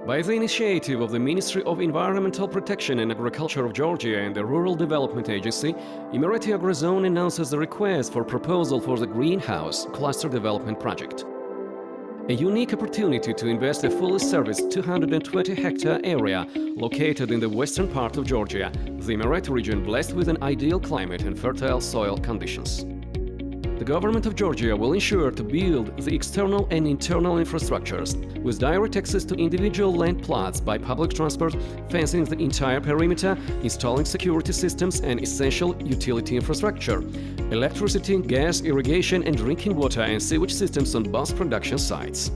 By the initiative of the Ministry of Environmental Protection and Agriculture of Georgia and the Rural Development Agency, Imereti Agro Zone announces the request for proposal for the Greenhouse Cluster Development Project. A unique opportunity to invest a fully serviced 220-hectare area located in the western part of Georgia, the Imereti region blessed with an ideal climate and fertile soil conditions. The government of Georgia will ensure to build the external and internal infrastructures with direct access to individual land plots by public transport, fencing the entire perimeter, installing security systems and essential utility infrastructure, electricity, gas, irrigation and drinking water and sewage systems on both production sites.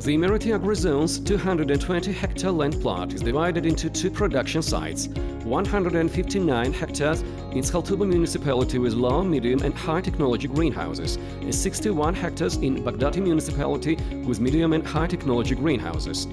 The Imereti Agro Zone's 220-hectare land plot is divided into two production sites, 159 hectares in Skaltuba municipality with low, medium and high technology greenhouses, and 61 hectares in Baghdati municipality with medium and high technology greenhouses.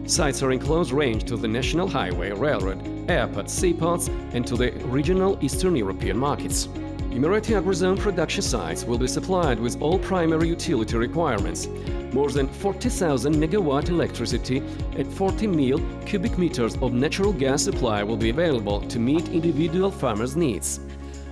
Sites are in close range to the national highway, railroad, airport, seaports and to the regional Eastern European markets. Imereti Agro Zone production sites will be supplied with all primary utility requirements. More than 40,000 megawatt electricity and 40 mil cubic meters of natural gas supply will be available to meet individual farmers' needs.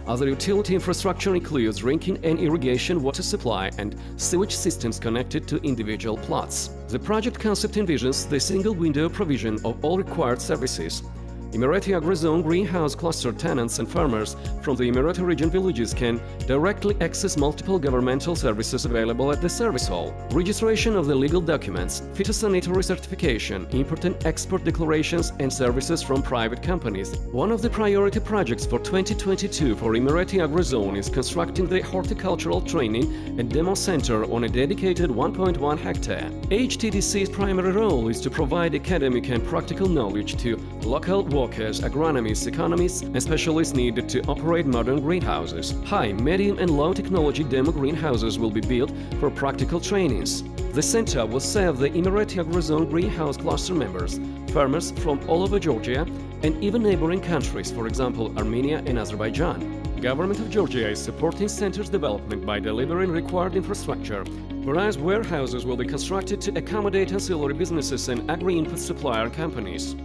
Other utility infrastructure includes drinking and irrigation water supply and sewage systems connected to individual plots. The project concept envisions the single window provision of all required services. Imereti Agro Zone greenhouse cluster tenants and farmers from the Imereti region villages can directly access multiple governmental services available at the service hall. Registration of the legal documents, phytosanitary certification, import and export declarations and services from private companies. One of the priority projects for 2022 for Imereti Agro Zone is constructing the horticultural training and demo center on a dedicated 1.1 hectare. HTDC's primary role is to provide academic and practical knowledge to local workers, agronomists, economists, and specialists needed to operate modern greenhouses. High, medium, and low technology demo greenhouses will be built for practical trainings. The center will serve the Imereti Agro Zone greenhouse cluster members, farmers from all over Georgia, and even neighboring countries, for example, Armenia and Azerbaijan. The government of Georgia is supporting center's development by delivering required infrastructure, whereas warehouses will be constructed to accommodate ancillary businesses and agri-input supplier companies.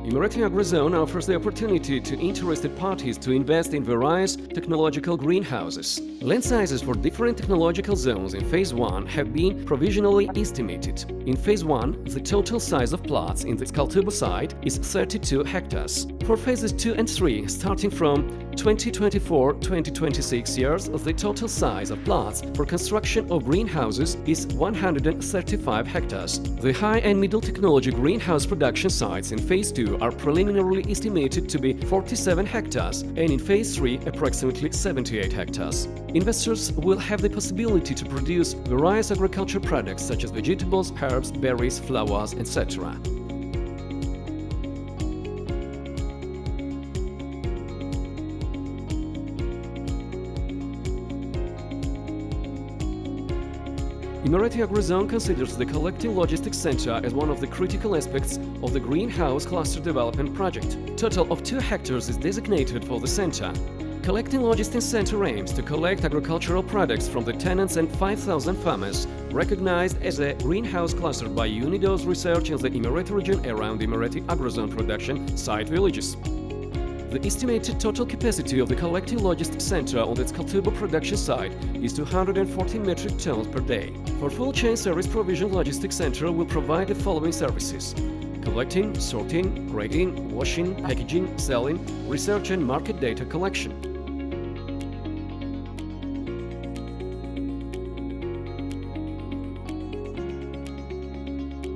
Imereti Agro Zone offers the opportunity to interested parties to invest in various technological greenhouses. Land sizes for different technological zones in Phase 1 have been provisionally estimated. In Phase 1, the total size of plots in the Skaltuba site is 32 hectares. For Phases 2 and 3, starting from 2024-2026 years, the total size of plots for construction of greenhouses is 135 hectares. The high and middle technology greenhouse production sites in Phase 2 are preliminarily estimated to be 47 hectares and in Phase 3 approximately 78 hectares. Investors will have the possibility to produce various agriculture products such as vegetables, herbs, berries, flowers, etc. Imereti Agro Zone considers the collecting logistics center as one of the critical aspects of the Greenhouse Cluster Development Project. Total of 2 hectares is designated for the center. Collecting Logistics Center aims to collect agricultural products from the tenants and 5,000 farmers, recognized as a greenhouse cluster by UNIDO's research in the Imereti region around Imereti Agro Zone production site villages. The estimated total capacity of the Collecting Logistics Center on its Skaltuba production site is 240 metric tons per day. For full chain service provision, Logistics Center will provide the following services: collecting, sorting, grading, washing, packaging, selling, research and market data collection.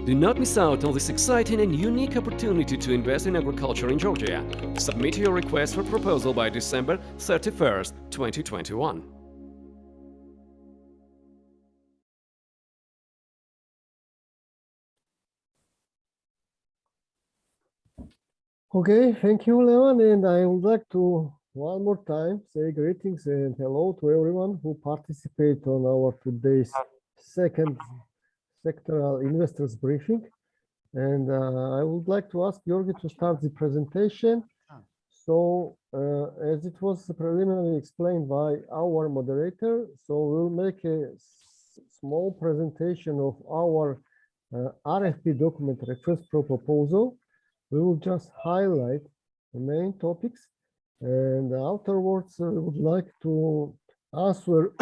Do not miss out on this exciting and unique opportunity to invest in agriculture in Georgia. Submit your request for proposal by December 31st, 2021. Okay, thank you, Leon, and I would like to one more time say greetings and hello to everyone who participate on our today's second sectoral investors briefing. And I would like to ask Georgi to start the presentation. So as it was preliminarily explained by our moderator, so we'll make a small presentation of our RFP document, request for proposal. We will just highlight the main topics, and afterwards I would like to answer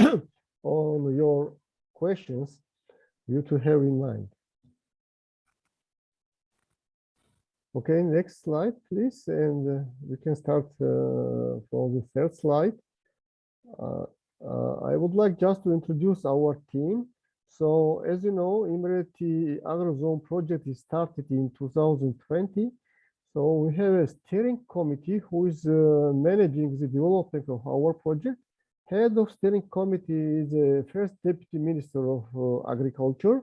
on your questions you to have in mind. Okay, next slide, please, and we can start from the third slide. I would like just to introduce our team. So, as you know, Imereti Agro Zone project is started in 2020. So we have a steering committee who is managing the development of our project. Head of steering committee is the first deputy minister of agriculture,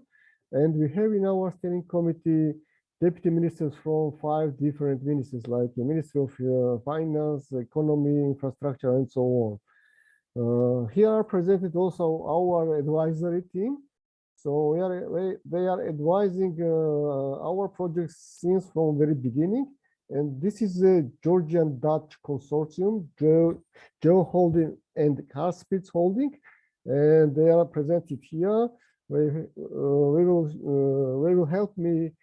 and we have in our steering committee deputy ministers from 5 different ministries, like the Ministry of Finance, Economy, Infrastructure, and so on. Here are presented also our advisory team. So they are advising our projects since from very beginning. And this is a Georgian-Dutch consortium, Joe Holding and Carspitz Holding, and they are presented here. They will help me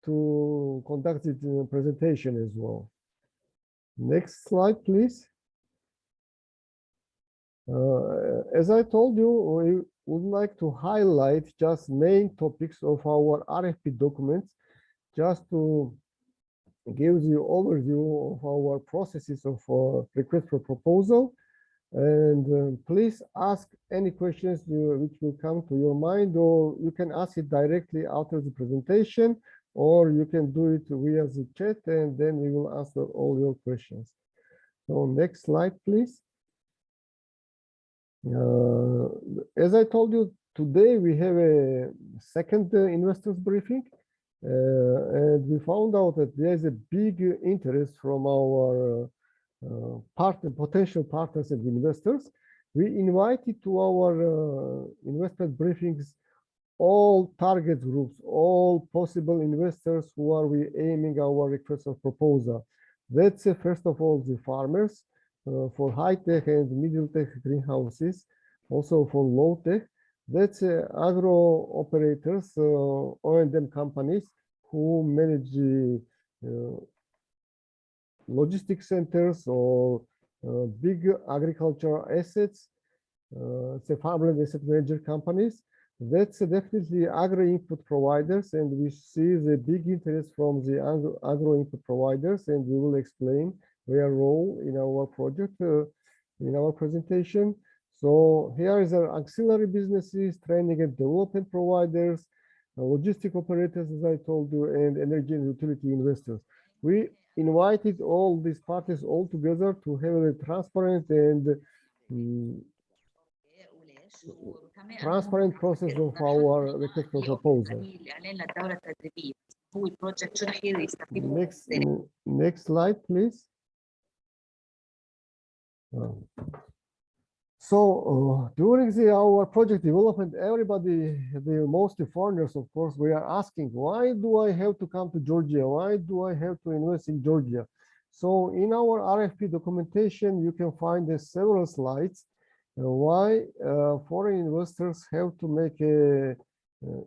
to conduct the presentation as well. Next slide, please. As I told you, we would like to highlight just main topics of our RFP documents, just to give you overview of our processes of request for proposal. And please ask any questions which will come to your mind, or you can ask it directly after the presentation, or you can do it via the chat, and then we will answer all your questions. So next slide, please. As I told you, today we have a second investors briefing, and we found out that there is a big interest from our potential partners and investors. We invited to our investment briefings all target groups, all possible investors who are we aiming our request of proposal. That's first of all the farmers for high-tech and middle-tech greenhouses, also for low-tech. That's agro operators, O&M companies who manage the logistic centers or big agricultural assets, say farmland asset manager companies. That's definitely agro input providers, and we see the big interest from the agro input providers, and we will explain their role in our project in our presentation. So here is our auxiliary businesses, training and development providers, logistic operators, as I told you, and energy and utility investors. We invited all these parties all together to have a transparent and transparent process of our request for proposal. Next slide, please. So during our project development, everybody, the most foreigners, of course, we are asking, why do I have to come to Georgia? Why do I have to invest in Georgia? So in our RFP documentation, you can find several slides why foreign investors have to make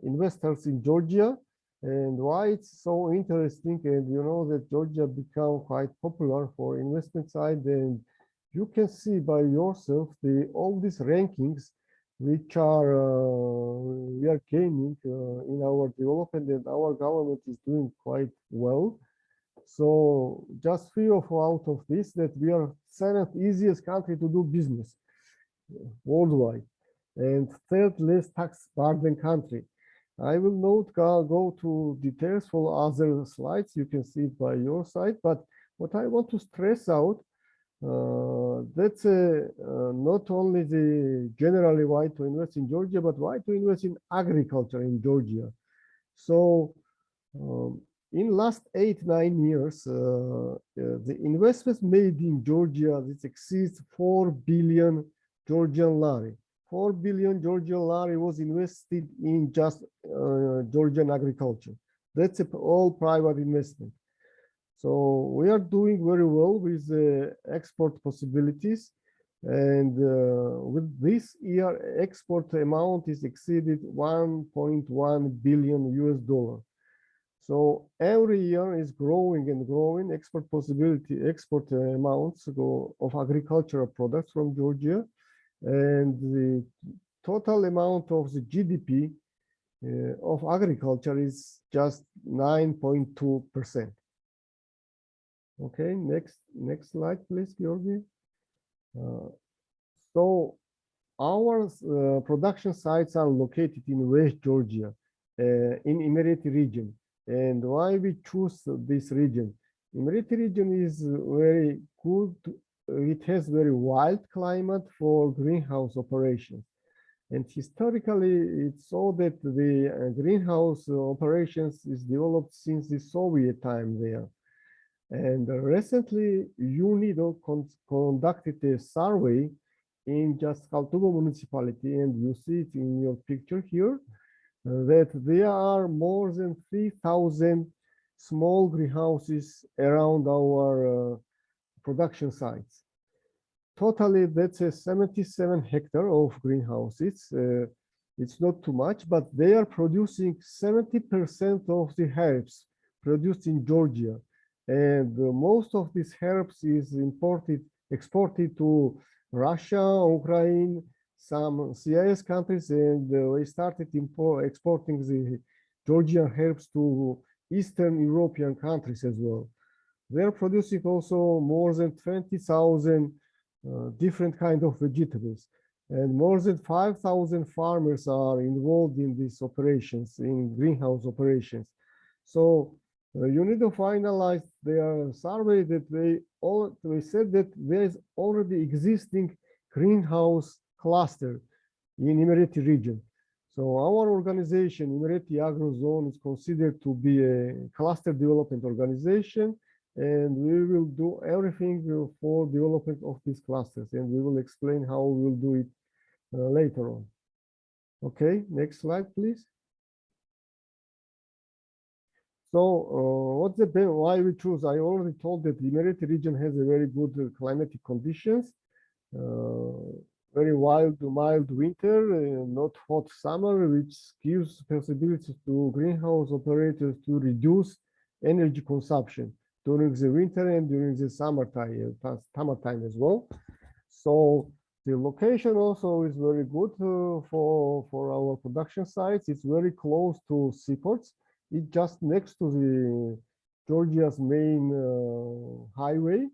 investors in Georgia, and why it's so interesting. And you know that Georgia become quite popular for investment side, and you can see by yourself all these rankings which are we are gaining in our development, and our government is doing quite well. So just few out of this, that we are 7th easiest country to do business worldwide, and 3rd least tax burden country. I will not go to details for other slides. You can see it by your side, but what I want to stress out, that's not only the generally why to invest in Georgia, but why to invest in agriculture in Georgia. So in last 8-9 years, the investments made in Georgia, this exceeds 4 billion Georgian lari. 4 billion Georgian lari was invested in just Georgian agriculture. That's all private investment. So we are doing very well with the export possibilities. And with this year, export amount is exceeded 1.1 billion US dollar. So every year is growing and growing export possibility, export amounts of agricultural products from Georgia, and the total amount of the GDP of agriculture is just 9.2%. Okay, next slide, please, Georgi. So our production sites are located in West Georgia, in Imereti region. And why we choose this region? Imereti region is very good. It has very wild climate for greenhouse operations. And historically, it's so that the greenhouse operations is developed since the Soviet time there. And recently, UNIDO conducted a survey in just Kaltugo municipality, and you see it in your picture here, that there are more than 3,000 small greenhouses around our production sites. Totally, that's a 77 hectare of greenhouses. It's not too much, but they are producing 70% of the herbs produced in Georgia. And most of these herbs is exported to Russia, Ukraine, some CIS countries, and we started exporting the Georgian herbs to Eastern European countries as well. They're producing also more than 20,000 different kind of vegetables, and more than 5,000 farmers are involved in these operations, in greenhouse operations. So you need to finalize their survey that they said that there is already existing greenhouse cluster in Imereti region. So our organization, Imereti Agro Zone, is considered to be a cluster development organization, and we will do everything for development of these clusters, and we will explain how we will do it later on. Okay, next slide, please. So why we choose? I already told that the Imereti region has a very good climatic conditions, very mild winter, not hot summer, which gives possibilities to greenhouse operators to reduce energy consumption during the winter and during the summertime as well. So the location also is very good for our production sites. It's very close to seaports. It's just next to the Georgia's main highway.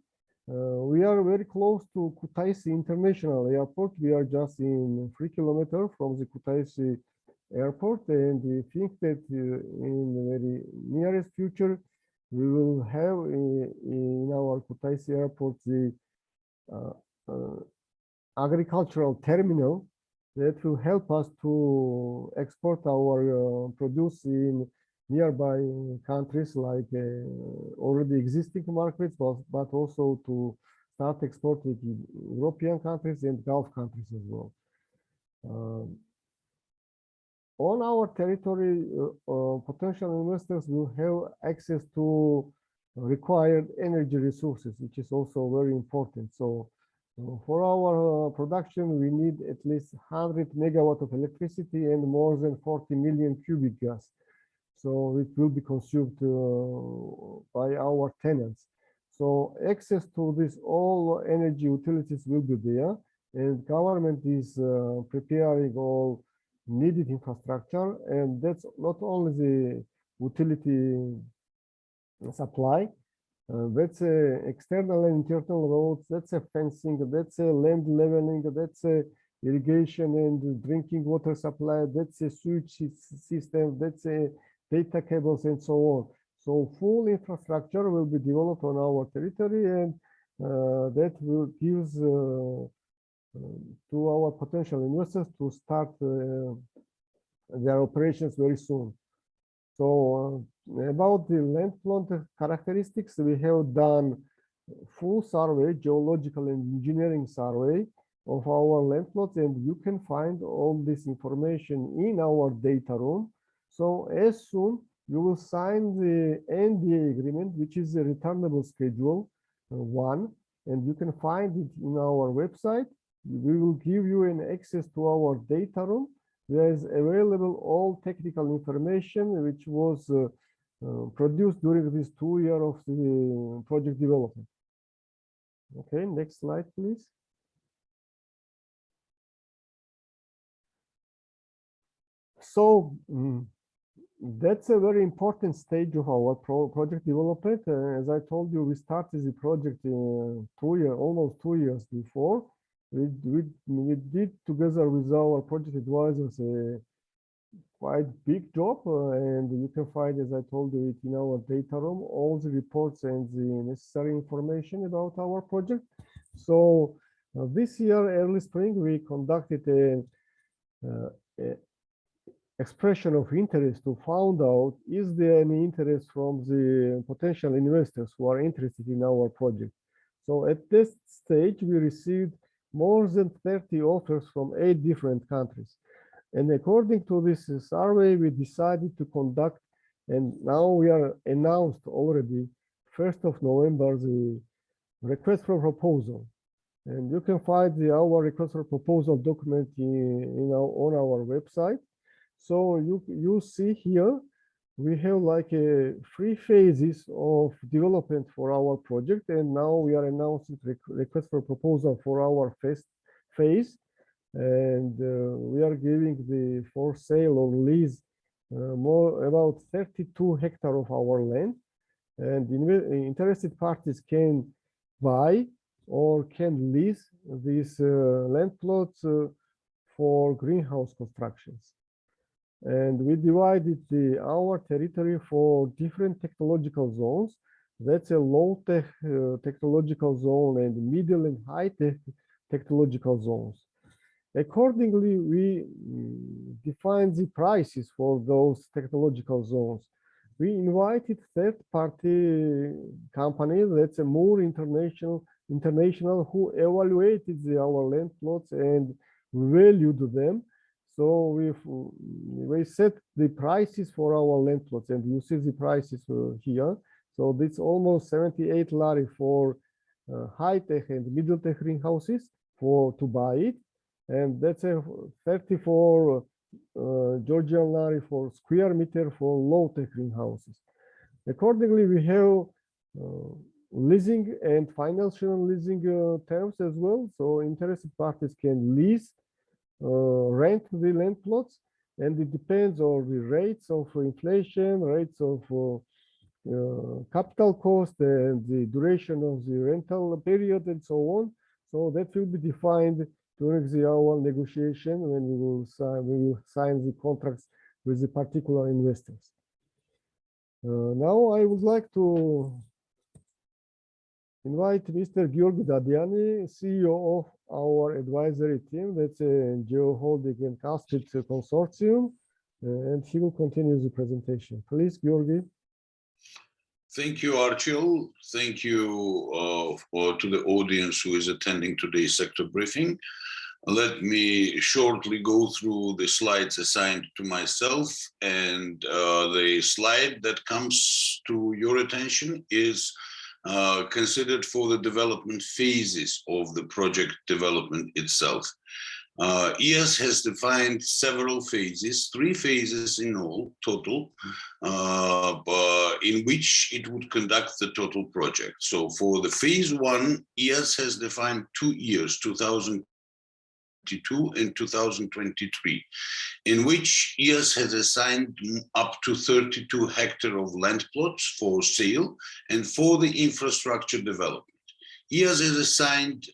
We are very close to Kutaisi International Airport. We are just in 3 kilometers from the Kutaisi Airport, and we think that in the very nearest future, we will have in our Kutaisi Airport the agricultural terminal that will help us to export our produce in nearby countries like already existing markets, but also to start exporting to European countries and Gulf countries as well. On our territory, potential investors will have access to required energy resources, which is also very important. So for our production, we need at least 100 megawatt of electricity and more than 40 million cubic gas. So it will be consumed by our tenants. So access to this all energy utilities will be there, and government is preparing all needed infrastructure, and that's not only the utility supply, that's external and internal roads, that's a fencing, that's a land leveling, that's a irrigation and drinking water supply, that's a sewage system, that's a data cables, and so on. So full infrastructure will be developed on our territory, and that will give to our potential investors to start their operations very soon. So about the land plot characteristics, we have done full survey, geological and engineering survey of our land plots, and you can find all this information in our data room. So as soon you will sign the NDA agreement, which is a returnable schedule 1, and you can find it in our website. We will give you an access to our data room. There is available all technical information which was produced during this 2 years of the project development. Okay, next slide, please. So that's a very important stage of our project development. As I told you, we started the project almost 2 years before. We did together with our project advisors a quite big job, and you can find, as I told you, it in our data room, all the reports and the necessary information about our project. So this year, early spring, we conducted a expression of interest to find out, is there any interest from the potential investors who are interested in our project. So at this stage, we received more than 30 offers from 8 different countries. And according to this survey, we decided to conduct, and now we are announced already, 1st of November, the request for proposal. And you can find our request for proposal document on our website. So you see here, we have like 3 phases of development for our project, and now we are announcing request for proposal for our first phase, and we are giving the for sale or lease about 32 hectares of our land, and interested parties can buy or can lease these land plots for greenhouse constructions. And we divided our territory for different technological zones. That's a low-tech technological zone and middle and high-tech technological zones. Accordingly, we defined the prices for those technological zones. We invited third-party companies, that's a more international, who evaluated our land plots and valued them. So we set the prices for our land plots, and you see the prices here. So it's almost 78 lari for high-tech and middle-tech greenhouses to buy it, and that's a 34 Georgian lari for square meter for low-tech greenhouses. Accordingly, we have leasing and financial leasing terms as well. So interested parties can lease, rent the land plots, and it depends on the rates of inflation, rates of capital cost, and the duration of the rental period, and so on. So that will be defined during our negotiation when we will sign the contracts with the particular investors. Now I would like to invite Mr. Georgi Dadiani, CEO of our advisory team, that's a Geoholding and Cascade Consortium, and he will continue the presentation. Please, Georgi. Thank you, Archil. Thank you to the audience who is attending today's sector briefing. Let me shortly go through the slides assigned to myself, and the slide that comes to your attention is considered for the development phases of the project development itself. ES has defined several phases, 3 phases in all total, in which it would conduct the total project. So for the phase 1, ES has defined 2 years, 2022 and 2023, in which ES has assigned up to 32 hectares of land plots for sale and for the infrastructure development. ES is assigned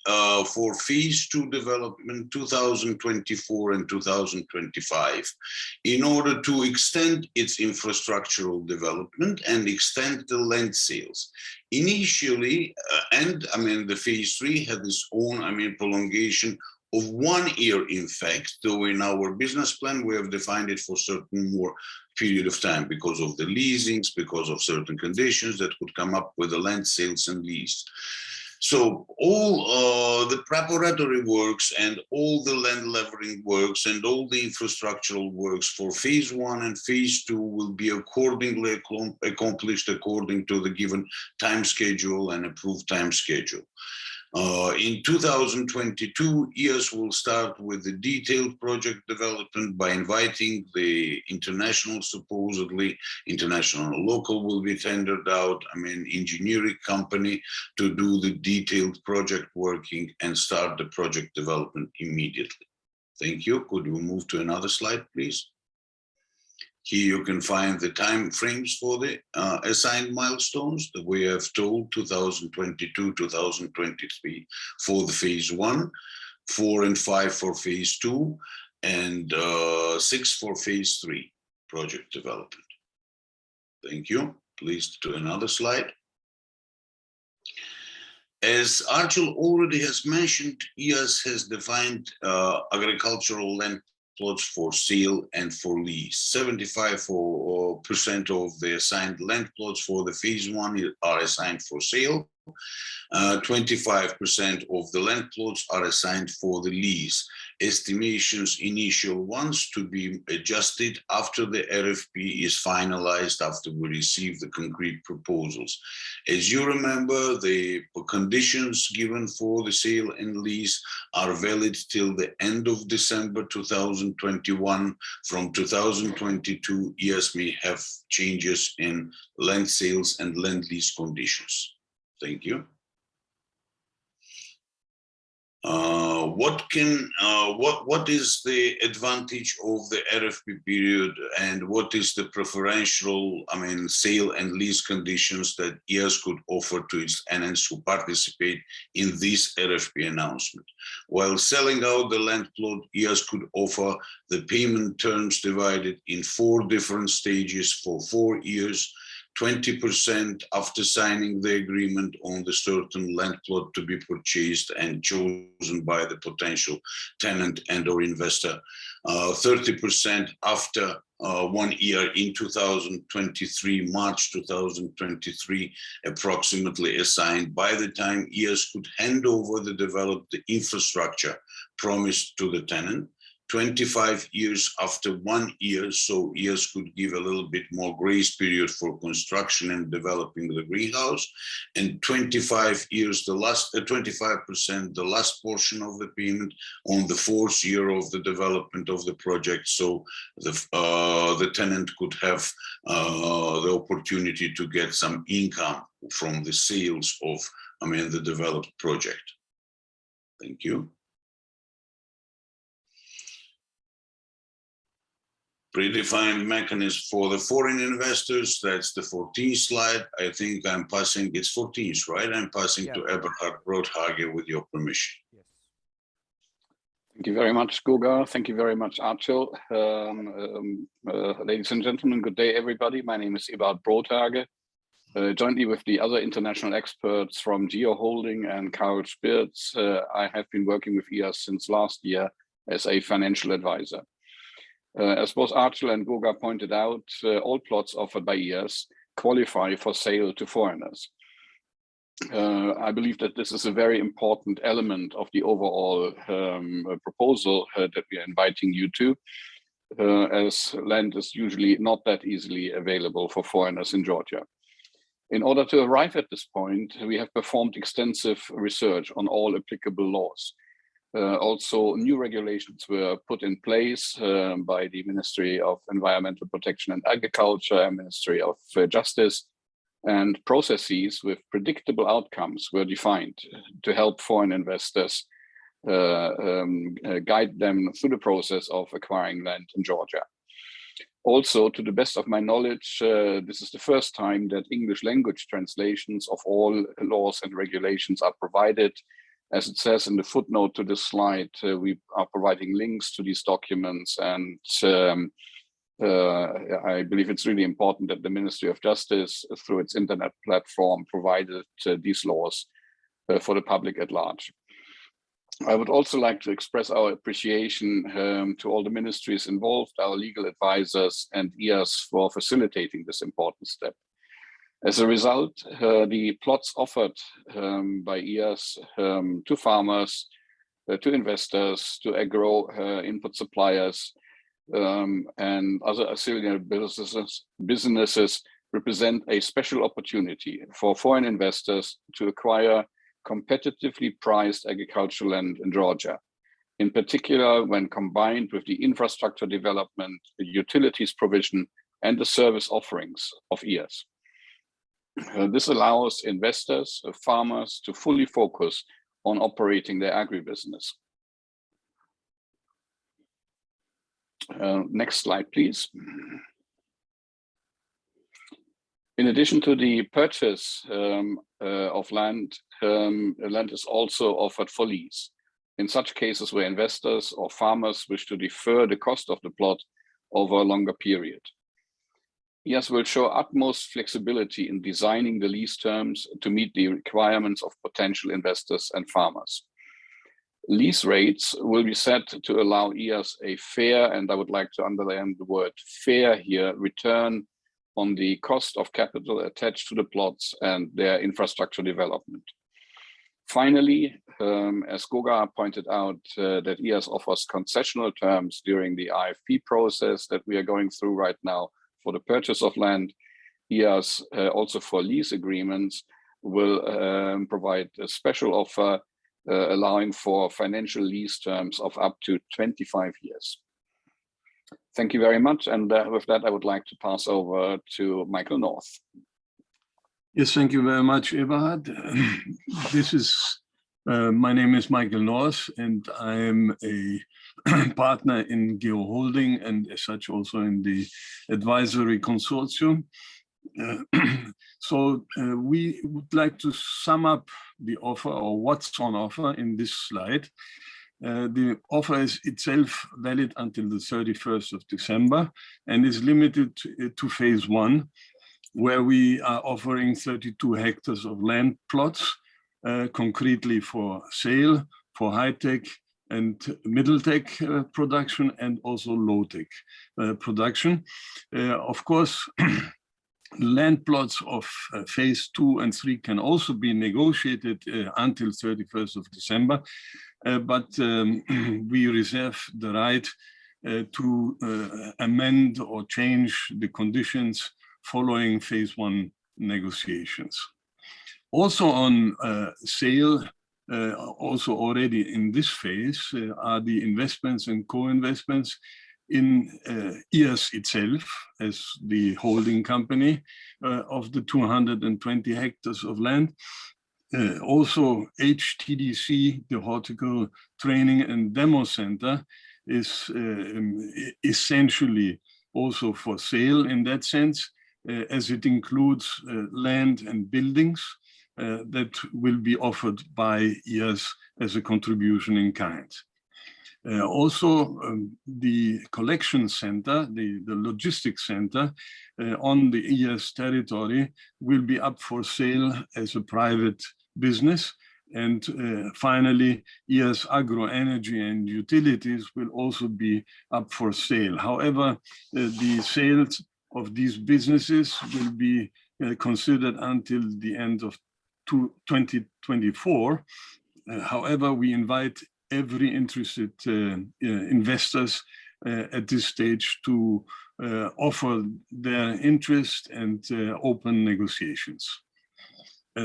for phase 2 development 2024 and 2025 in order to extend its infrastructural development and extend the land sales. Initially, the phase 3 had its own, prolongation of 1 year, in fact, though in our business plan, we have defined it for certain more period of time because of the leasings, because of certain conditions that could come up with the land sales and lease. So all the preparatory works and all the land leveling works and all the infrastructural works for phase 1 and phase 2 will be accordingly accomplished according to the given time schedule and approved time schedule. In 2022, EAS will start with the detailed project development by inviting the international, supposedly international local will be tendered out, engineering company to do the detailed project working and start the project development immediately. Thank you. Could we move to another slide, please? Here you can find the time frames for the assigned milestones that we have told 2022, 2023 for the phase 1, 4 and 5 for phase 2, and 6 for phase 3 project development. Thank you. Please to another slide. As Archel already has mentioned, EAS has defined agricultural land plots for sale and for lease. 75% of the assigned land plots for the phase 1 are assigned for sale. 25% of the land plots are assigned for the lease. Estimations, initial ones, to be adjusted after the RFP is finalized, after we receive the concrete proposals. As you remember, the conditions given for the sale and lease are valid till the end of December 2021. From 2022, EAS may have changes in land sales and land lease conditions. Thank you. What is the advantage of the RfP period, and what is the preferential, sale and lease conditions that EAS could offer to its tenants who participate in this RfP announcement? While selling out the land plot, EAS could offer the payment terms divided in 4 different stages for 4 years. 20% after signing the agreement on the certain land plot to be purchased and chosen by the potential tenant and or investor. 30% after 1 year in 2023, March 2023, approximately assigned by the time EAS could hand over the developed infrastructure promised to the tenant. 25 years after 1 year, so EAS could give a little bit more grace period for construction and developing the greenhouse, and 25 years, the last 25%, the last portion of the payment on the 4th year of the development of the project, so the tenant could have the opportunity to get some income from the sales of, the developed project. Thank you. Predefined mechanism for the foreign investors, that's the 14th slide. I think I'm passing, it's 14th, right? I'm passing to Eberhard Brothage with your permission. Yes. Thank you very much, Guga. Thank you very much, Archel. Ladies and gentlemen, good day, everybody. My name is Eberhard Brothage. Jointly with the other international experts from Geo Holding and Karl Spirz, I have been working with EAS since last year as a financial advisor. As both Archel and Guga pointed out, all plots offered by EAS qualify for sale to foreigners. I believe that this is a very important element of the overall proposal that we are inviting you to, as land is usually not that easily available for foreigners in Georgia. In order to arrive at this point, we have performed extensive research on all applicable laws. Also, new regulations were put in place by the Ministry of Environmental Protection and Agriculture and Ministry of Justice, and processes with predictable outcomes were defined to help foreign investors guide them through the process of acquiring land in Georgia. Also, to the best of my knowledge, this is the first time that English language translations of all laws and regulations are provided. As it says in the footnote to this slide, we are providing links to these documents, and I believe it's really important that the Ministry of Justice, through its internet platform, provided these laws for the public at large. I would also like to express our appreciation to all the ministries involved, our legal advisors, and EAS for facilitating this important step. As a result, the plots offered by EAS to farmers, to investors, to agro input suppliers, and other auxiliary businesses represent a special opportunity for foreign investors to acquire competitively priced agricultural land in Georgia, in particular when combined with the infrastructure development, the utilities provision, and the service offerings of EAS. This allows investors, farmers to fully focus on operating their agribusiness. Next slide, please. In addition to the purchase of land, land is also offered for lease. In such cases where investors or farmers wish to defer the cost of the plot over a longer period. EAS will show utmost flexibility in designing the lease terms to meet the requirements of potential investors and farmers. Lease rates will be set to allow EAS a fair, and I would like to underline the word fair here, return on the cost of capital attached to the plots and their infrastructure development. Finally, as Goga pointed out, that EAS offers concessional terms during the RfP process that we are going through right now for the purchase of land. EAS also for lease agreements will provide a special offer allowing for financial lease terms of up to 25 years. Thank you very much. And with that, I would like to pass over to Michael North. Yes, thank you very much, Eberhard. My name is Michael North, and I am a partner in Geo Holding and as such also in the advisory consortium. We would like to sum up the offer or what's on offer in this slide. The offer is itself valid until the 31st of December and is limited to phase one, where we are offering 32 hectares of land plots, concretely for sale, for high-tech and middle-tech production, and also low-tech production. Of course, land plots of phase 2 and 3 can also be negotiated until 31st of December, but we reserve the right to amend or change the conditions following phase 1 negotiations. Also on sale, also already in this phase, are the investments and co-investments in EAS itself as the holding company of the 220 hectares of land. Also HTDC, the Horticultural Training and Demo Center, is essentially also for sale in that sense, as it includes land and buildings that will be offered by EAS as a contribution in kind. Also, the collection center, the logistics center on the EAS territory will be up for sale as a private business. And finally, EAS Agro Energy and Utilities will also be up for sale. However, the sales of these businesses will be considered until the end of 2024. However, we invite every interested investors at this stage to offer their interest and open negotiations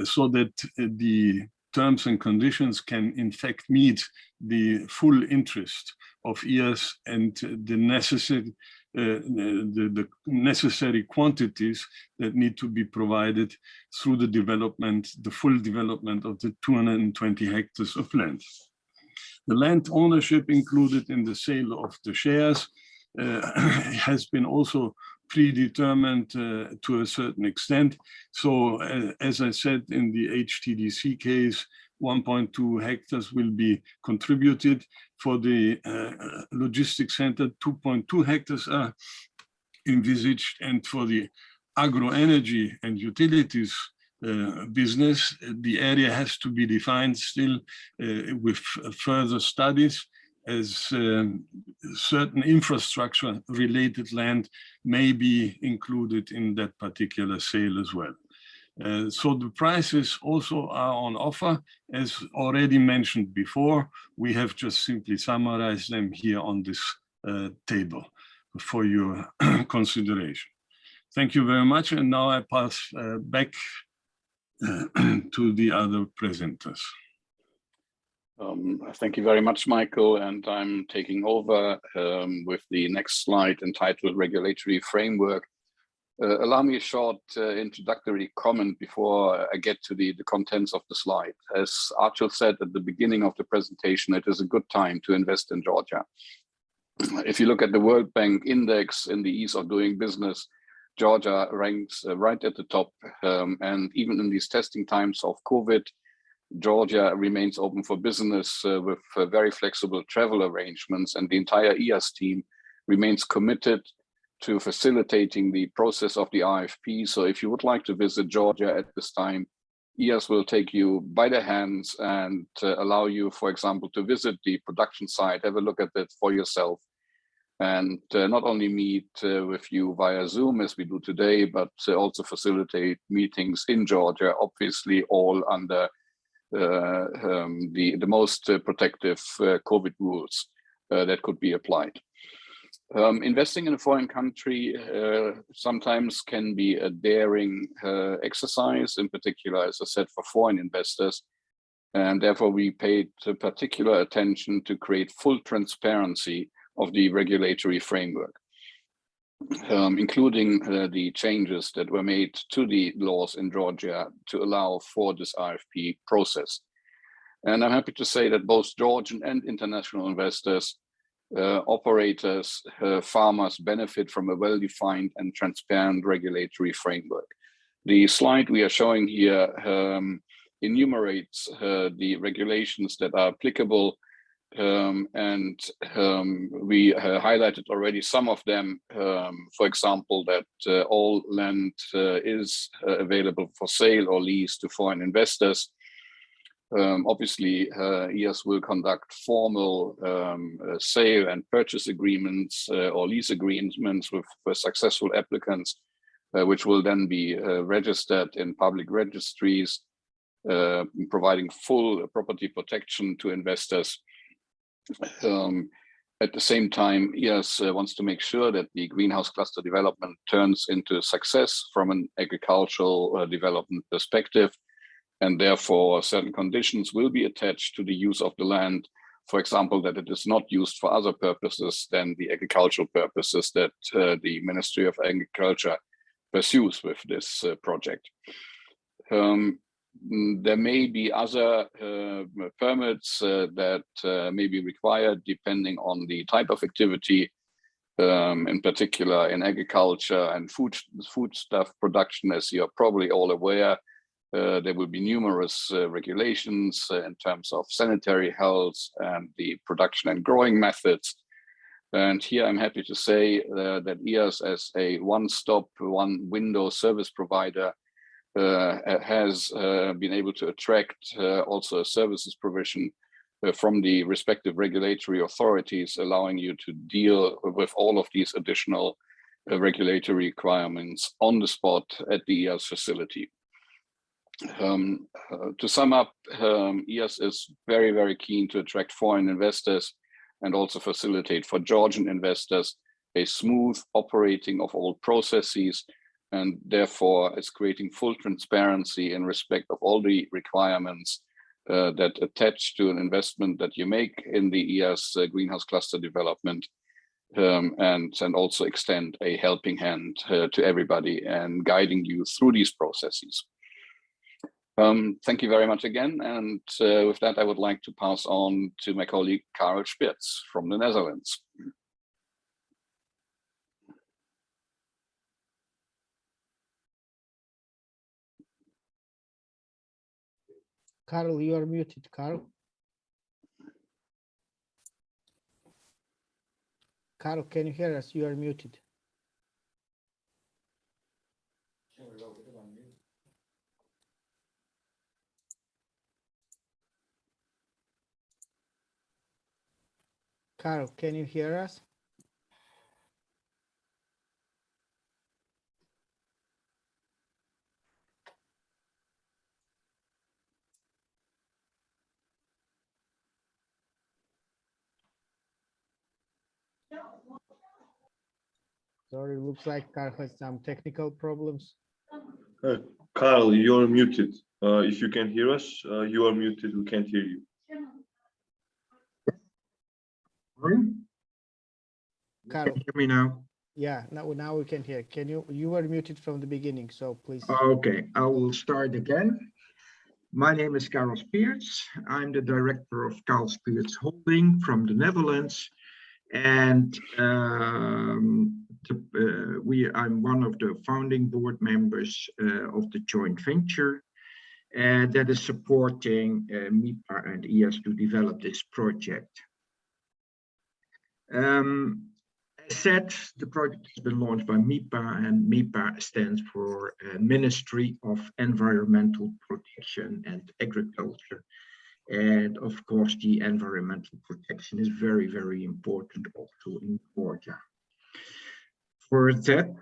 so that the terms and conditions can in fact meet the full interest of EAS and the necessary quantities that need to be provided through the development, the full development of the 220 hectares of land. The land ownership included in the sale of the shares has been also predetermined to a certain extent. So as I said, in the HTDC case, 1.2 hectares will be contributed. For the logistics center, 2.2 hectares are envisaged, and for the agro energy and utilities business, the area has to be defined still with further studies, as certain infrastructure related land may be included in that particular sale as well. So the prices also are on offer, as already mentioned before. We have just simply summarized them here on this table for your consideration. Thank you very much. And now I pass back to the other presenters. Thank you very much, Michael. And I'm taking over with the next slide entitled Regulatory Framework. Allow me a short introductory comment before I get to the contents of the slide. As Archil said at the beginning of the presentation, it is a good time to invest in Georgia. If you look at the World Bank Index in the ease of doing business, Georgia ranks right at the top. And even in these testing times of COVID, Georgia remains open for business with very flexible travel arrangements, and the entire EAS team remains committed to facilitating the process of the RfP. So if you would like to visit Georgia at this time, EAS will take you by the hands and allow you, for example, to visit the production site, have a look at it for yourself, and not only meet with you via Zoom as we do today, but also facilitate meetings in Georgia, obviously all under the most protective COVID rules that could be applied. Investing in a foreign country sometimes can be a daring exercise, in particular, as I said, for foreign investors. And therefore, we paid particular attention to create full transparency of the regulatory framework, including the changes that were made to the laws in Georgia to allow for this RfP process. And I'm happy to say that both Georgian and international investors, operators, farmers benefit from a well-defined and transparent regulatory framework. The slide we are showing here enumerates the regulations that are applicable, and we highlighted already some of them. For example, that all land is available for sale or lease to foreign investors. Obviously, EAS will conduct formal sale and purchase agreements or lease agreements with successful applicants, which will then be registered in public registries, providing full property protection to investors. At the same time, EAS wants to make sure that the greenhouse cluster development turns into success from an agricultural development perspective. And therefore, certain conditions will be attached to the use of the land. For example, that it is not used for other purposes than the agricultural purposes that the Ministry of Agriculture pursues with this project. There may be other permits that may be required depending on the type of activity, in particular in agriculture and foodstuff production. As you're probably all aware, there will be numerous regulations in terms of sanitary health and the production and growing methods. And here I'm happy to say that EAS, as a one-stop, one-window service provider, has been able to attract also a services provision from the respective regulatory authorities, allowing you to deal with all of these additional regulatory requirements on the spot at the EAS facility. To sum up, EAS is very, very keen to attract foreign investors and also facilitate for Georgian investors a smooth operating of all processes, and therefore is creating full transparency in respect of all the requirements that attach to an investment that you make in the EAS greenhouse cluster development, and also extend a helping hand to everybody and guiding you through these processes. Thank you very much again. And with that, I would like to pass on to my colleague, Karel Spitz from the Netherlands. Karel, you are muted, Karel. Karel, can you hear us? You are muted. Karel, can you hear us? Sorry, looks like Karel has some technical problems. Carl, you're muted. If you can hear us, you are muted. We can't hear you. Carl, Hear me now? yeah, now we can hear. Can you were muted from the beginning, so please. Okay, I will start again. My name is Karel Speerts. I'm the director of Karel Speerts Holding from the Netherlands. And I'm one of the founding board members of the joint venture that is supporting MIPA and IAS to develop this project. As said, the project has been launched by MIPA, and MIPA stands for Ministry of Environmental Protection and Agriculture. And of course, the environmental protection is very, very important also in Georgia. For that,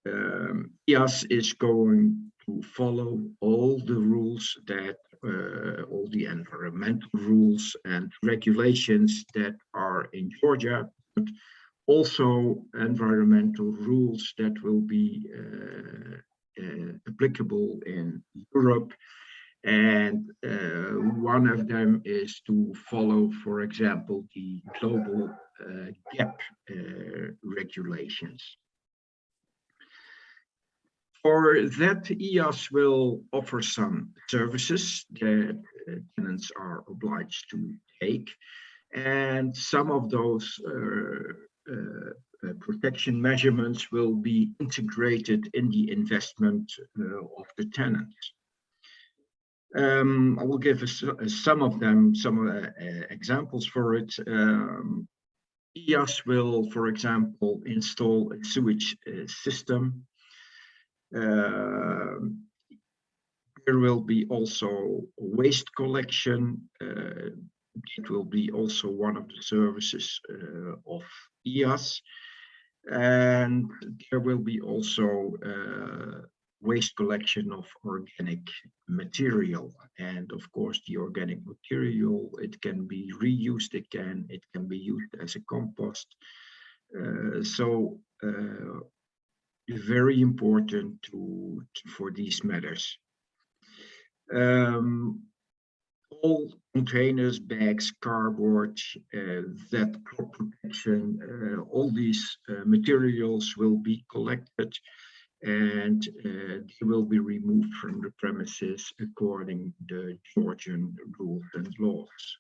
IAS is going to follow all the rules that, all the environmental rules and regulations that are in Georgia, but also environmental rules that will be applicable in Europe. And one of them is to follow, for example, the global GAP regulations. For that, IAS will offer some services that tenants are obliged to take. And some of those protection measurements will be integrated in the investment of the tenants. I will give some of them, some examples for it. IAS will, for example, install a sewage system. There will be also waste collection. It will be also one of the services of IAS. And there will be also waste collection of organic material. And of course, the organic material, it can be reused again, it can be used as a compost. So very important for these matters. All containers, bags, cardboard, that crop protection, all these materials will be collected and they will be removed from the premises according to the Georgian rules and laws.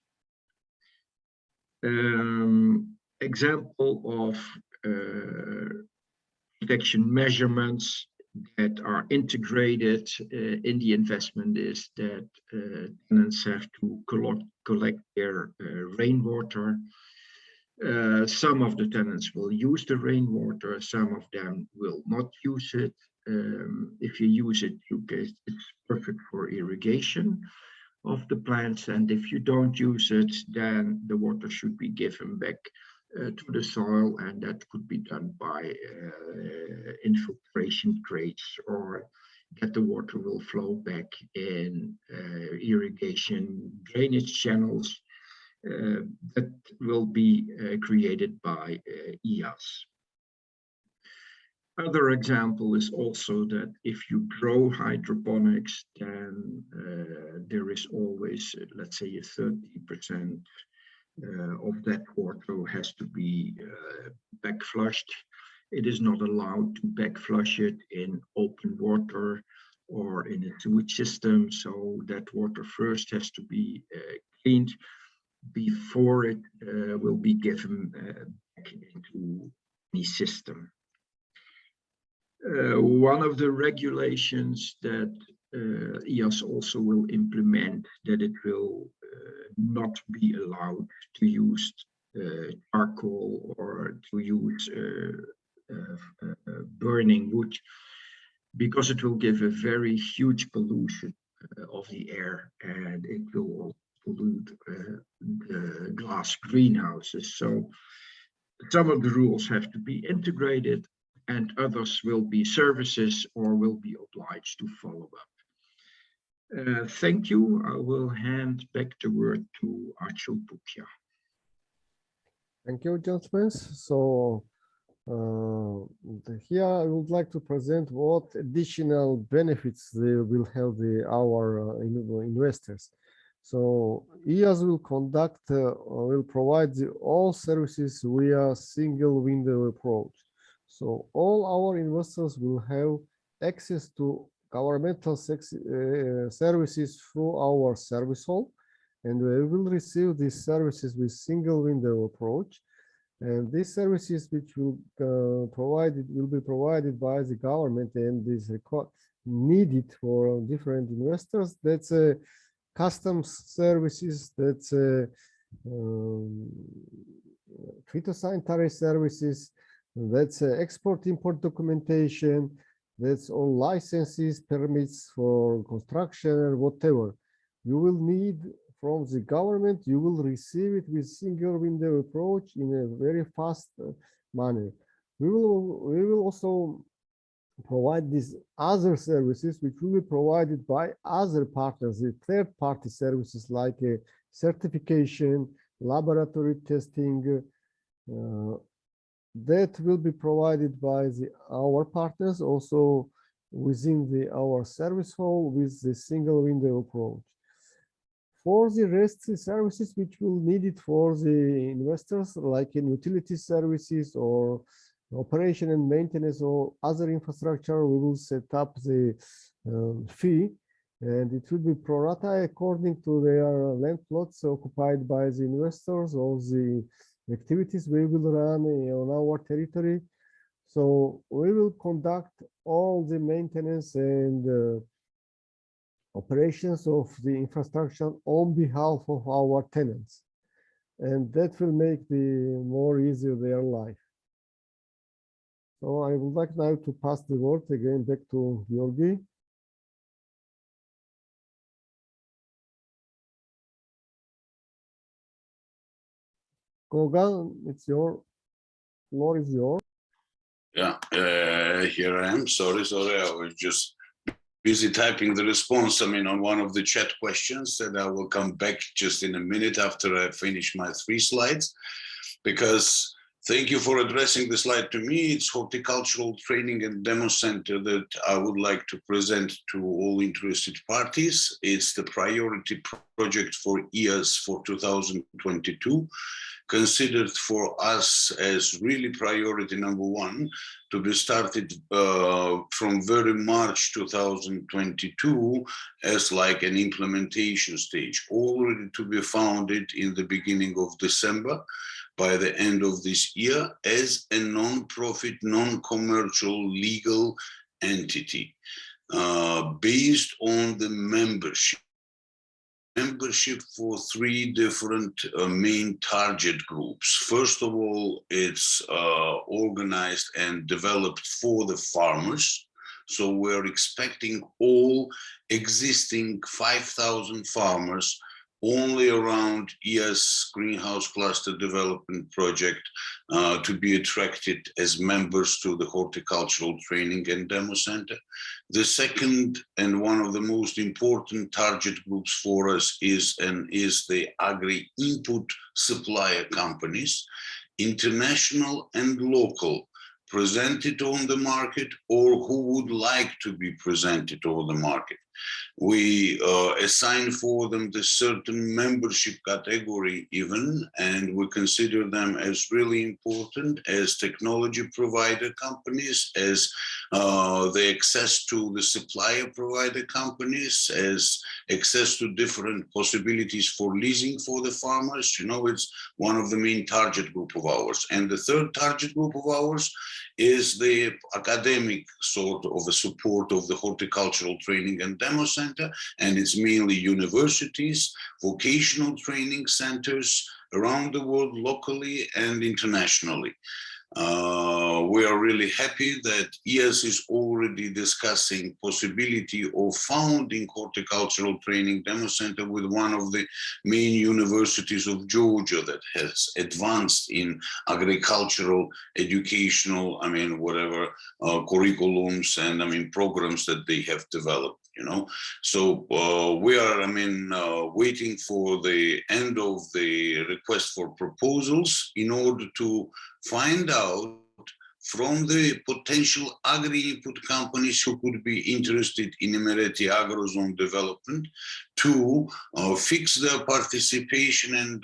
Example of protection measurements that are integrated in the investment is that tenants have to collect their rainwater. Some of the tenants will use the rainwater, some of them will not use it. If you use it, it's perfect for irrigation of the plants, and if you don't use it, then the water should be given back to the soil, and that could be done by infiltration grates, or that the water will flow back in irrigation drainage channels that will be created by IAS. Other example is also that if you grow hydroponics, then there is always, let's say, a 30% of that water has to be back flushed. It is not allowed to back flush it in open water or in a sewage system. So that water first has to be cleaned before it will be given back into the system. One of the regulations that IAS also will implement, that it will not be allowed to use charcoal or to use burning wood, because it will give a very huge pollution of the air, and it will also pollute the glass greenhouses. So some of the rules have to be integrated, and others will be services or will be obliged to follow up. Thank you. I will hand back the word to Achal Pukia. Thank you, gentlemen. So Here I would like to present what additional benefits they will have our investors. So EAS will will provide all services via single window approach. So all our investors will have access to governmental services through our service hall, and we will receive these services with single window approach. And these services which will be provided by the government and is needed for different investors. That's customs services, that's phytosanitary services, that's export-import documentation, that's all licenses, permits for construction, or whatever you will need from the government. You will receive it with single window approach in a very fast manner. We will also provide these other services which will be provided by other partners, the third-party services like certification, laboratory testing, that will be provided by our partners also within our service hall with the single window approach. For the rest services which will need it for the investors, like in utility services or operation and maintenance or other infrastructure, we will set up the fee, and it will be pro rata according to their land plots occupied by the investors or the activities we will run on our territory. So we will conduct all the maintenance and operations of the infrastructure on behalf of our tenants, and that will make more easier their life. So I would like now to pass the word again back to Georgi. Koga, floor is yours. Yeah, here I am. Sorry, I was just busy typing the response, on one of the chat questions, that I will come back just in a minute after I finish my 3 slides, because thank you for addressing the slide to me. It's horticultural training and demo center that I would like to present to all interested parties. It's the priority project for EAS for 2022. Considered for us as really priority number 1 to be started from very March 2022 as like an implementation stage, already to be founded in the beginning of December by the end of this year as a non-profit, non-commercial legal entity based on the membership for 3 different main target groups. First of all, it's organized and developed for the farmers. So we're expecting all existing 5,000 farmers only around EAS Greenhouse Cluster Development Project to be attracted as members to the Horticultural Training and Demo Center. The second and one of the most important target groups for us is the agri-input supplier companies, international and local, presented on the market or who would like to be presented on the market. We assign for them the certain membership category even, and we consider them as really important as technology provider companies, as the access to the supplier provider companies, as access to different possibilities for leasing for the farmers. It's one of the main target group of ours. And the third target group of ours is the academic sort of a support of the Horticultural Training and Demo Center, and it's mainly universities, vocational training centers around the world, locally and internationally. We are really happy that EAS is already discussing possibility of founding Horticultural Training Demo Center with one of the main universities of Georgia that has advanced in agricultural, educational, curriculums and programs that they have developed. So we are, waiting for the end of the request for proposals in order to find out from the potential agri-input companies who could be interested in Imereti Agro Zone development to fix their participation and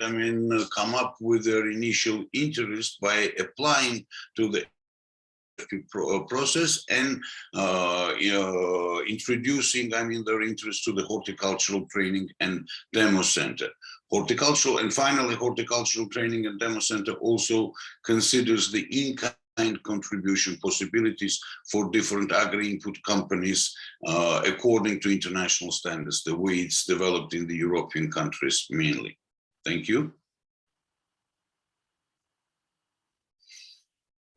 come up with their initial interest by applying to the RfP process and introducing their interest to the horticultural training and demo center. Horticultural training and demo center also considers the in-kind contribution possibilities for different agri-input companies according to international standards, the way it's developed in the European countries mainly. Thank you.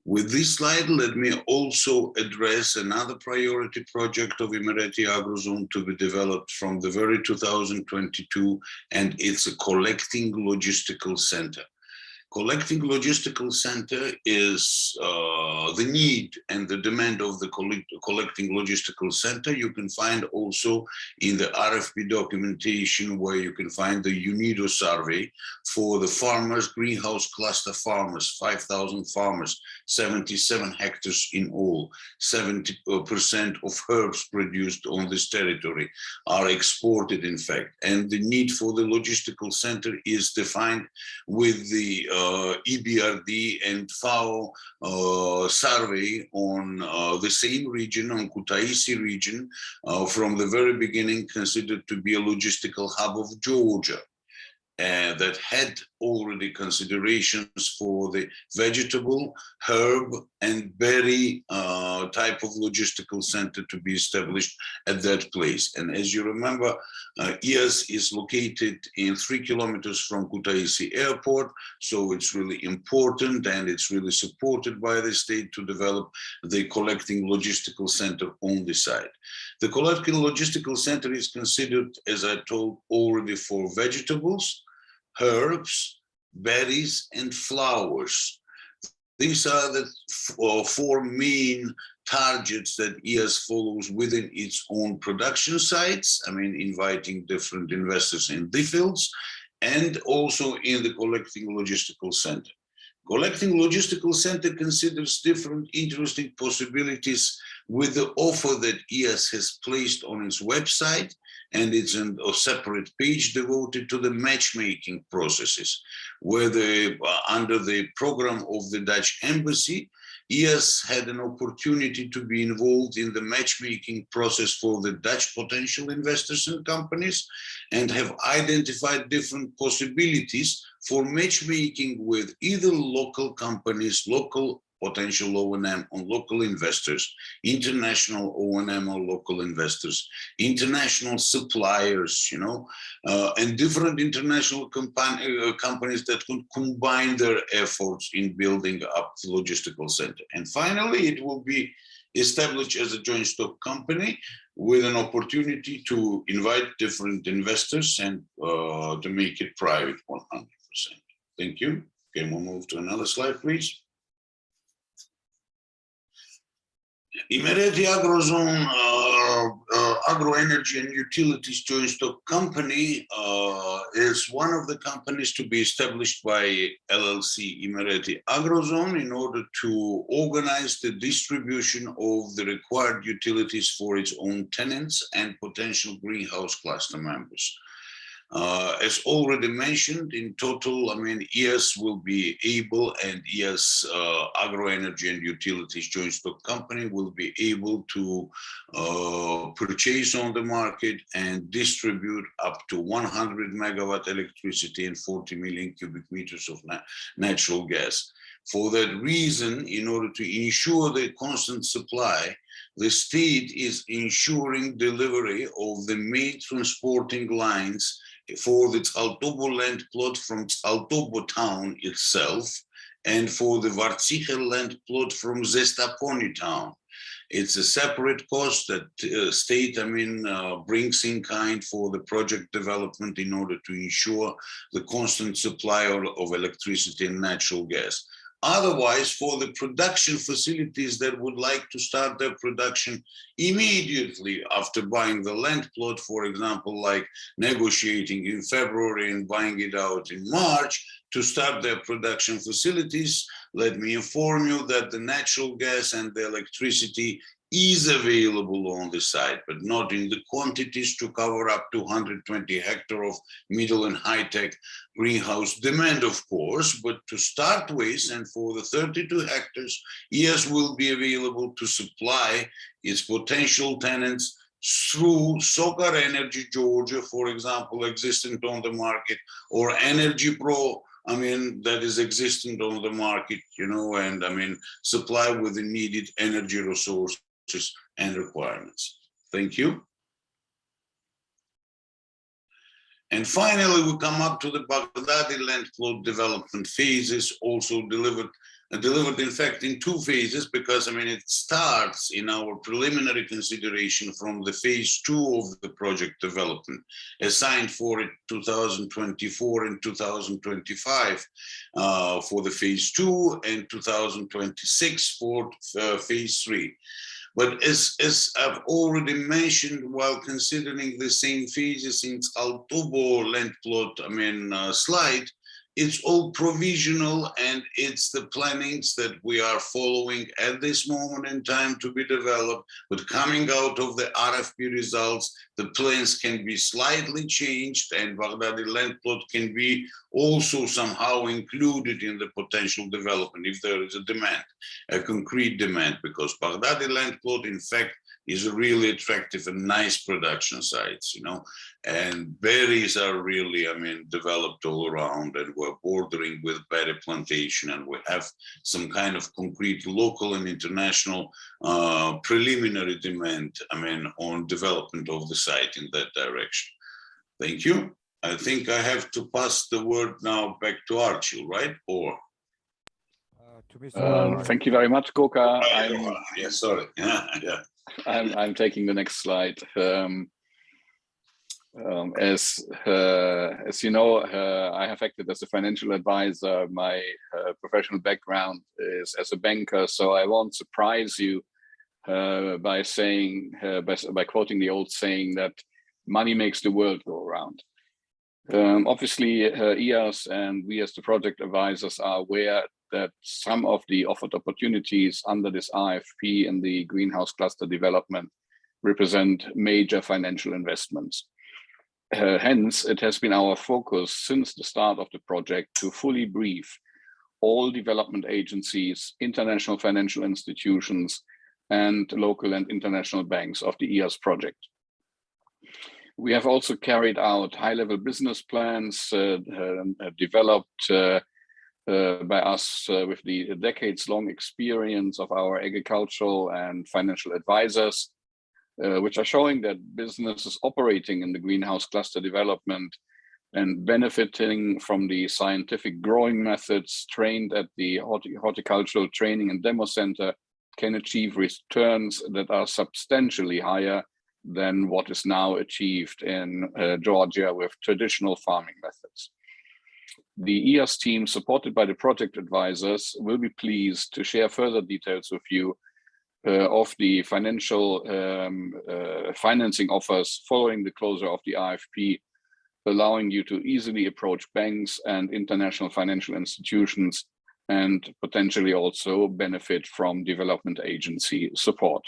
With this slide, let me also address another priority project of Imereti Agro Zone to be developed from the very 2022, and it's a collecting logistical center. Collecting logistical center is the need and the demand of the collecting logistical center. You can find also in the RfP documentation where you can find the UNIDO survey for the farmers, greenhouse cluster farmers, 5,000 farmers, 77 hectares in all. 70% of herbs produced on this territory are exported, in fact. And the need for the logistical center is defined with the EBRD and FAO survey on the same region, on Kutaisi region, from the very beginning considered to be a logistical hub of Georgia. That had already considerations for the vegetable, herb, and berry type of logistical center to be established at that place. And as you remember, IAS is located in 3 kilometers from Kutaisi airport, so it's really important and it's really supported by the state to develop the collecting logistical center on the site. The collecting logistical center is considered, as I told, already for vegetables, herbs, berries, and flowers. These are the four main targets that IAS follows within its own production sites. Inviting different investors in the fields and also in the collecting logistical center. Collecting logistical center considers different interesting possibilities with the offer that IAS has placed on its website, and it's a separate page devoted to the matchmaking processes, where under the program of the Dutch embassy, IAS had an opportunity to be involved in the matchmaking process for the Dutch potential investors and companies, and have identified different possibilities for matchmaking with either local companies, local potential O&M on local investors, international O&M on local investors, international suppliers, and different international companies that could combine their efforts in building up the logistical center. And finally, it will be established as a joint stock company with an opportunity to invite different investors and to make it private 100%. Thank you. Can we move to another slide, please? Imereti Agro Zone, Agro Energy and Utilities Joint Stock Company is one of the companies to be established by LLC Imereti Agro Zone in order to organize the distribution of the required utilities for its own tenants and potential greenhouse cluster members. As already mentioned, in total, IAS will be able, and IAS Agro Energy and Utilities Joint Stock Company will be able to purchase on the market and distribute up to 100 megawatt electricity and 40 million cubic meters of natural gas. For that reason, in order to ensure the constant supply, the state is ensuring delivery of the main transporting lines for the Altobo land plot from Altobo town itself, and for the Vartsichel land plot from Zestaponi town. It's a separate cost that state, brings in kind for the project development in order to ensure the constant supply of electricity and natural gas. Otherwise, for the production facilities that would like to start their production immediately after buying the land plot, for example, like negotiating in February and buying it out in March to start their production facilities, let me inform you that the natural gas and the electricity is available on the site, but not in the quantities to cover up to 120 hectares of middle and high-tech greenhouse demand, of course. But to start with, and for the 32 hectares, EAS will be available to supply its potential tenants through Solar Energy Georgia, for example, existent on the market, or Energy Pro, that is existent on the market, and supply with the needed energy resources and requirements. Thank you. And finally, we come up to the Baghdadi land plot development phases, also delivered in fact in two phases, because it starts in our preliminary consideration from the phase 2 of the project development, assigned for it 2024 and 2025 for the phase 2, and 2026 for phase 3. But as I've already mentioned, while considering the same phases in Altubo land plot, slide, it's all provisional, and it's the plannings that we are following at this moment in time to be developed. But coming out of the RfP results, the plans can be slightly changed, and Baghdadi land plot can be also somehow included in the potential development if there is a demand, a concrete demand, because Baghdadi land plot, in fact, is a really attractive and nice production sites, and berries are really, developed all around, and we're bordering with berry plantation, and we have some kind of concrete local and international preliminary demand, on development of the site in that direction. Thank you. I think I have to pass the word now back to Archie, right? Or thank you very much, Goka. Yeah, sorry. Yeah. I'm taking the next slide. As you know, I have acted as a financial advisor. My professional background is as a banker, so I won't surprise you by saying, by quoting the old saying that money makes the world go around. Obviously, EAS and we as the project advisors are aware that some of the offered opportunities under this RfP in the greenhouse cluster development represent major financial investments. Hence, it has been our focus since the start of the project to fully brief all development agencies, international financial institutions, and local and international banks of the EAS project. We have also carried out high-level business plans developed by us with the decades-long experience of our agricultural and financial advisors, which are showing that businesses operating in the greenhouse cluster development and benefiting from the scientific growing methods trained at the horticultural training and demo center can achieve returns that are substantially higher than what is now achieved in Georgia with traditional farming methods. The EAS team, supported by the project advisors, will be pleased to share further details with you of the financial financing offers following the closure of the RfP, allowing you to easily approach banks and international financial institutions and potentially also benefit from development agency support.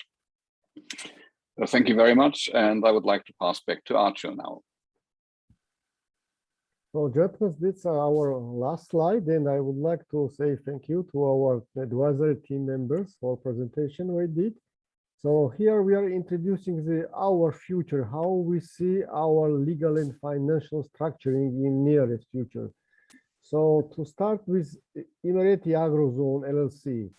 Thank you very much, and I would like to pass back to Archie now. So, gentlemen, this is our last slide, and I would like to say thank you to our advisory team members for presentation we did. So here we are introducing our future, how we see our legal and financial structuring in nearest future. So to start with Imereti Agro Zone LLC,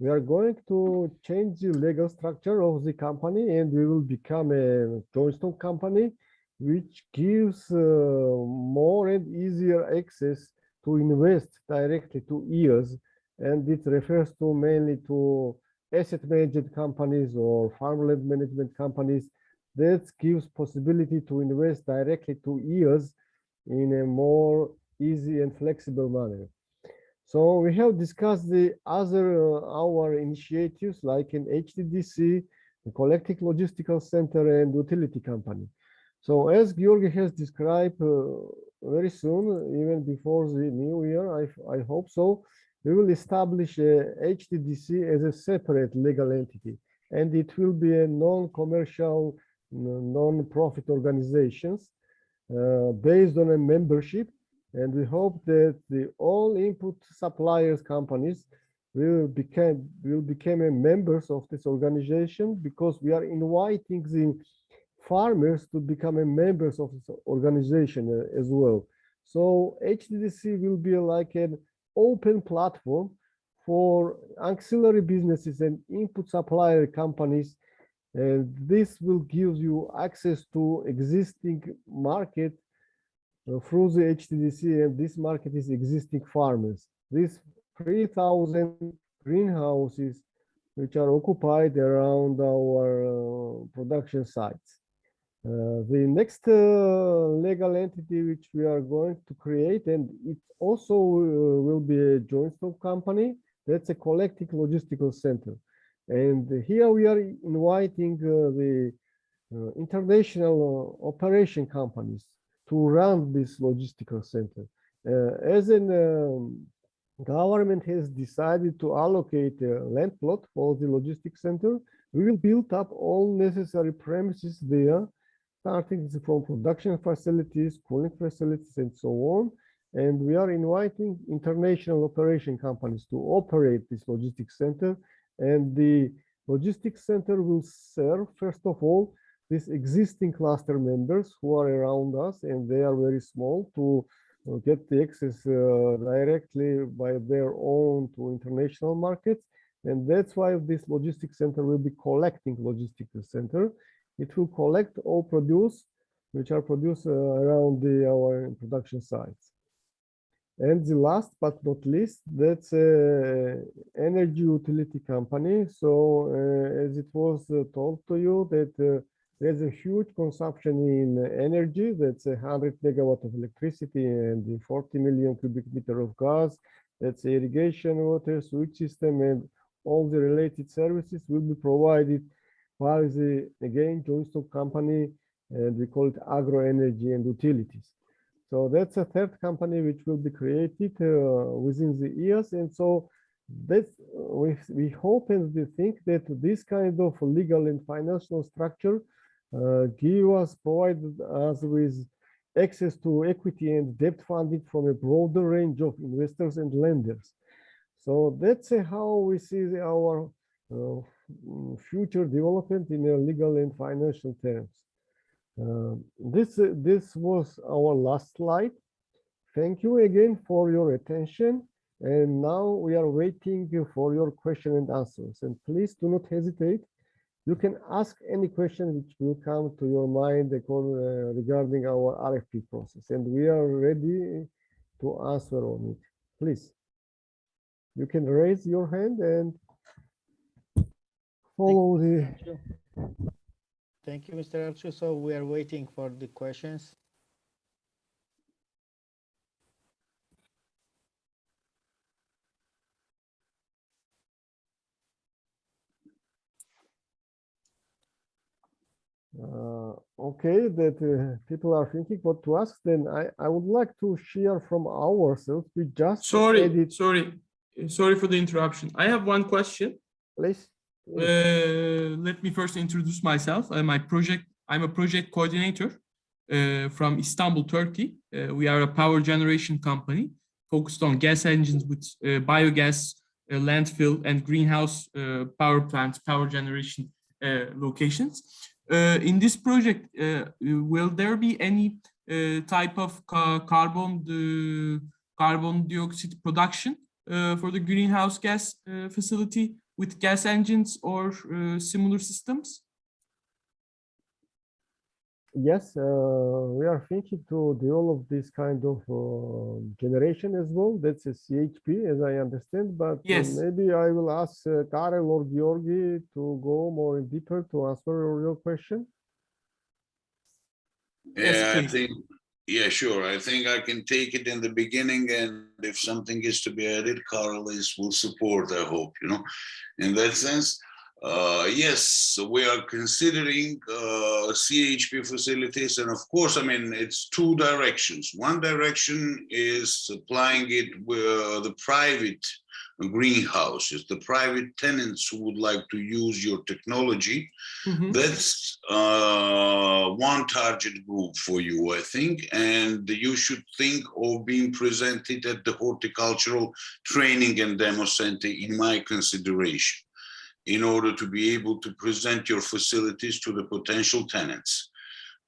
we are going to change the legal structure of the company, and we will become a joint stock company, which gives more and easier access to invest directly to EAS, and it refers to mainly to asset management companies or farmland management companies. That gives possibility to invest directly to EAS in a more easy and flexible manner. So we have discussed the other our initiatives like an HTDC, the collective logistical center, and utility company. So as Georgi has described very soon, even before the new year, I hope so, we will establish a HTDC as a separate legal entity, and it will be a non-commercial, non-profit organizations based on a membership. And we hope that all input suppliers companies will become members of this organization, because we are inviting the farmers to become members of this organization as well. So HTDC will be like an open platform for auxiliary businesses and input supplier companies, and this will give you access to existing market through the HTDC, and this market is existing farmers. These 3,000 greenhouses which are occupied around our production sites. The next legal entity which we are going to create, and it also will be a joint stock company, that's a collective logistical center. And here we are inviting the international operation companies to run this logistical center. As an government has decided to allocate a land plot for the logistics center, we will build up all necessary premises there, starting from production facilities, cooling facilities, and so on. And we are inviting international operation companies to operate this logistics center. And the logistics center will serve, first of all, these existing cluster members who are around us, and they are very small, to get the access directly by their own to international markets. And that's why this logistics center will be collecting logistics center. It will collect all produce which are produced around our production sites. And the last but not least, that's an energy utility company. So as it was told to you, that there's a huge consumption in energy. That's 100 megawatt of electricity and 40 million cubic meter of gas. That's irrigation, water, sewage system, and all the related services will be provided by the, again, joint stock company, and we call it Agro Energy and Utilities. So that's a third company which will be created within the years. And so that's, we hope and we think that this kind of legal and financial structure provide us with access to equity and debt funding from a broader range of investors and lenders. So that's how we see our future development in a legal and financial terms. This was our last slide. Thank you again for your attention. And now we are waiting for your question and answers. And please do not hesitate. You can ask any question which will come to your mind regarding our RFP process. And we are ready to answer on it. Please, you can raise your hand and follow the... Thank you, Mr. Archu. So we are waiting for the questions. Okay, that people are thinking what to ask. Then I would like to share from ourselves. We just sorry for the interruption. I have one question. Please. Let me first introduce myself. I'm a project coordinator from Istanbul, Turkey. We are a power generation company focused on gas engines with biogas, landfill, and greenhouse power plants, power generation locations. In this project, will there be any type of carbon dioxide production for the greenhouse gas facility with gas engines or similar systems? Yes, we are thinking to develop this kind of generation as well. That's a CHP, as I understand. But yes, maybe I will ask Karel or Georgi to go more deeper to answer your question. Yeah, I think, yeah, sure. I think I can take it in the beginning, and if something is to be added, Karel will support, I hope, you know, in that sense. Yes, we are considering CHP facilities, and of course, I mean, it's two directions. One direction is supplying it with the private greenhouses, the private tenants who would like to use your technology. That's one target group for you, I think, and you should think of being presented at the horticultural training and demo center in my consideration, in order to be able to present your facilities to the potential tenants.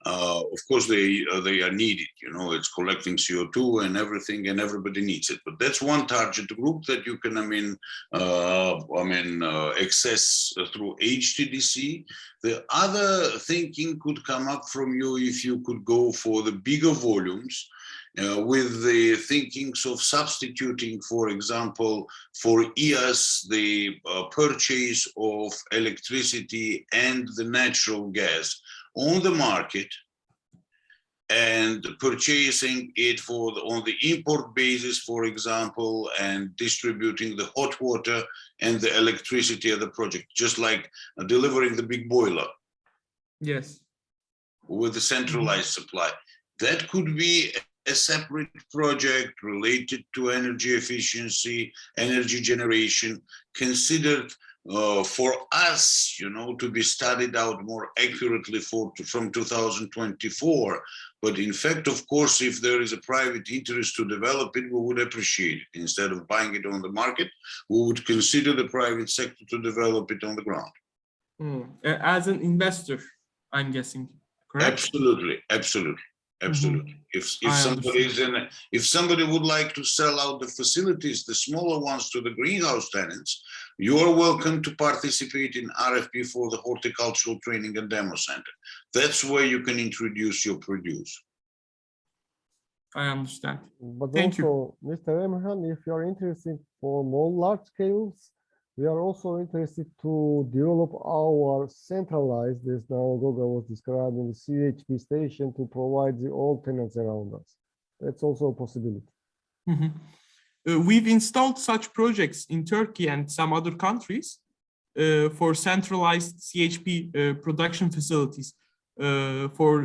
Of course, they are needed. You know, it's collecting CO2 and everything, and everybody needs it. But that's one target group that you can, access through HTDC. The other thinking could come up from you if you could go for the bigger volumes, with the thinkings of substituting, for example, for EAS, the purchase of electricity and the natural gas on the market, and purchasing it on the import basis, for example, and distributing the hot water and the electricity of the project, just like delivering the big boiler. Yes. With the centralized supply. That could be a separate project related to energy efficiency, energy generation, considered for us, you know, to be studied out more accurately from 2024. But in fact, of course, if there is a private interest to develop it, we would appreciate it. Instead of buying it on the market, we would consider the private sector to develop it on the ground. As an investor, I'm guessing, correct? Absolutely, absolutely. Absolutely. If somebody would like to sell out the facilities, the smaller ones, to the greenhouse tenants, you are welcome to participate in RFP for the horticultural training and demo center. That's where you can introduce your produce. I understand. But Thank also, Mr. Emirhan, if you are interested for more large scales, we are also interested to develop our centralized, as now Goga was describing, the CHP station to provide the all tenants around us. That's also a possibility. We've installed such projects in Turkey and some other countries for centralized CHP production facilities for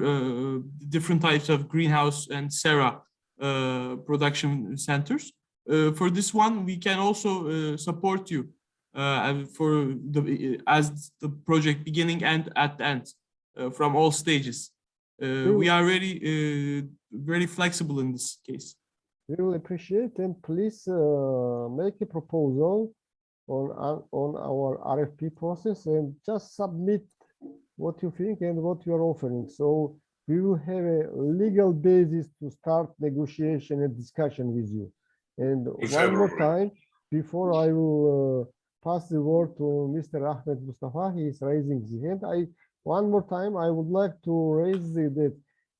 different types of greenhouse and Sera production centers. For this one, we can also support you as the project beginning and at the end, from all stages. We are very flexible in this case. We will appreciate, and please make a proposal on our RFP process and just submit what you think and what you are offering. So we will have a legal basis to start negotiation and discussion with you. And one more time, before I will pass the word to Mr. Ahmed Mustafa, he is raising his hand. One more time, I would like to raise that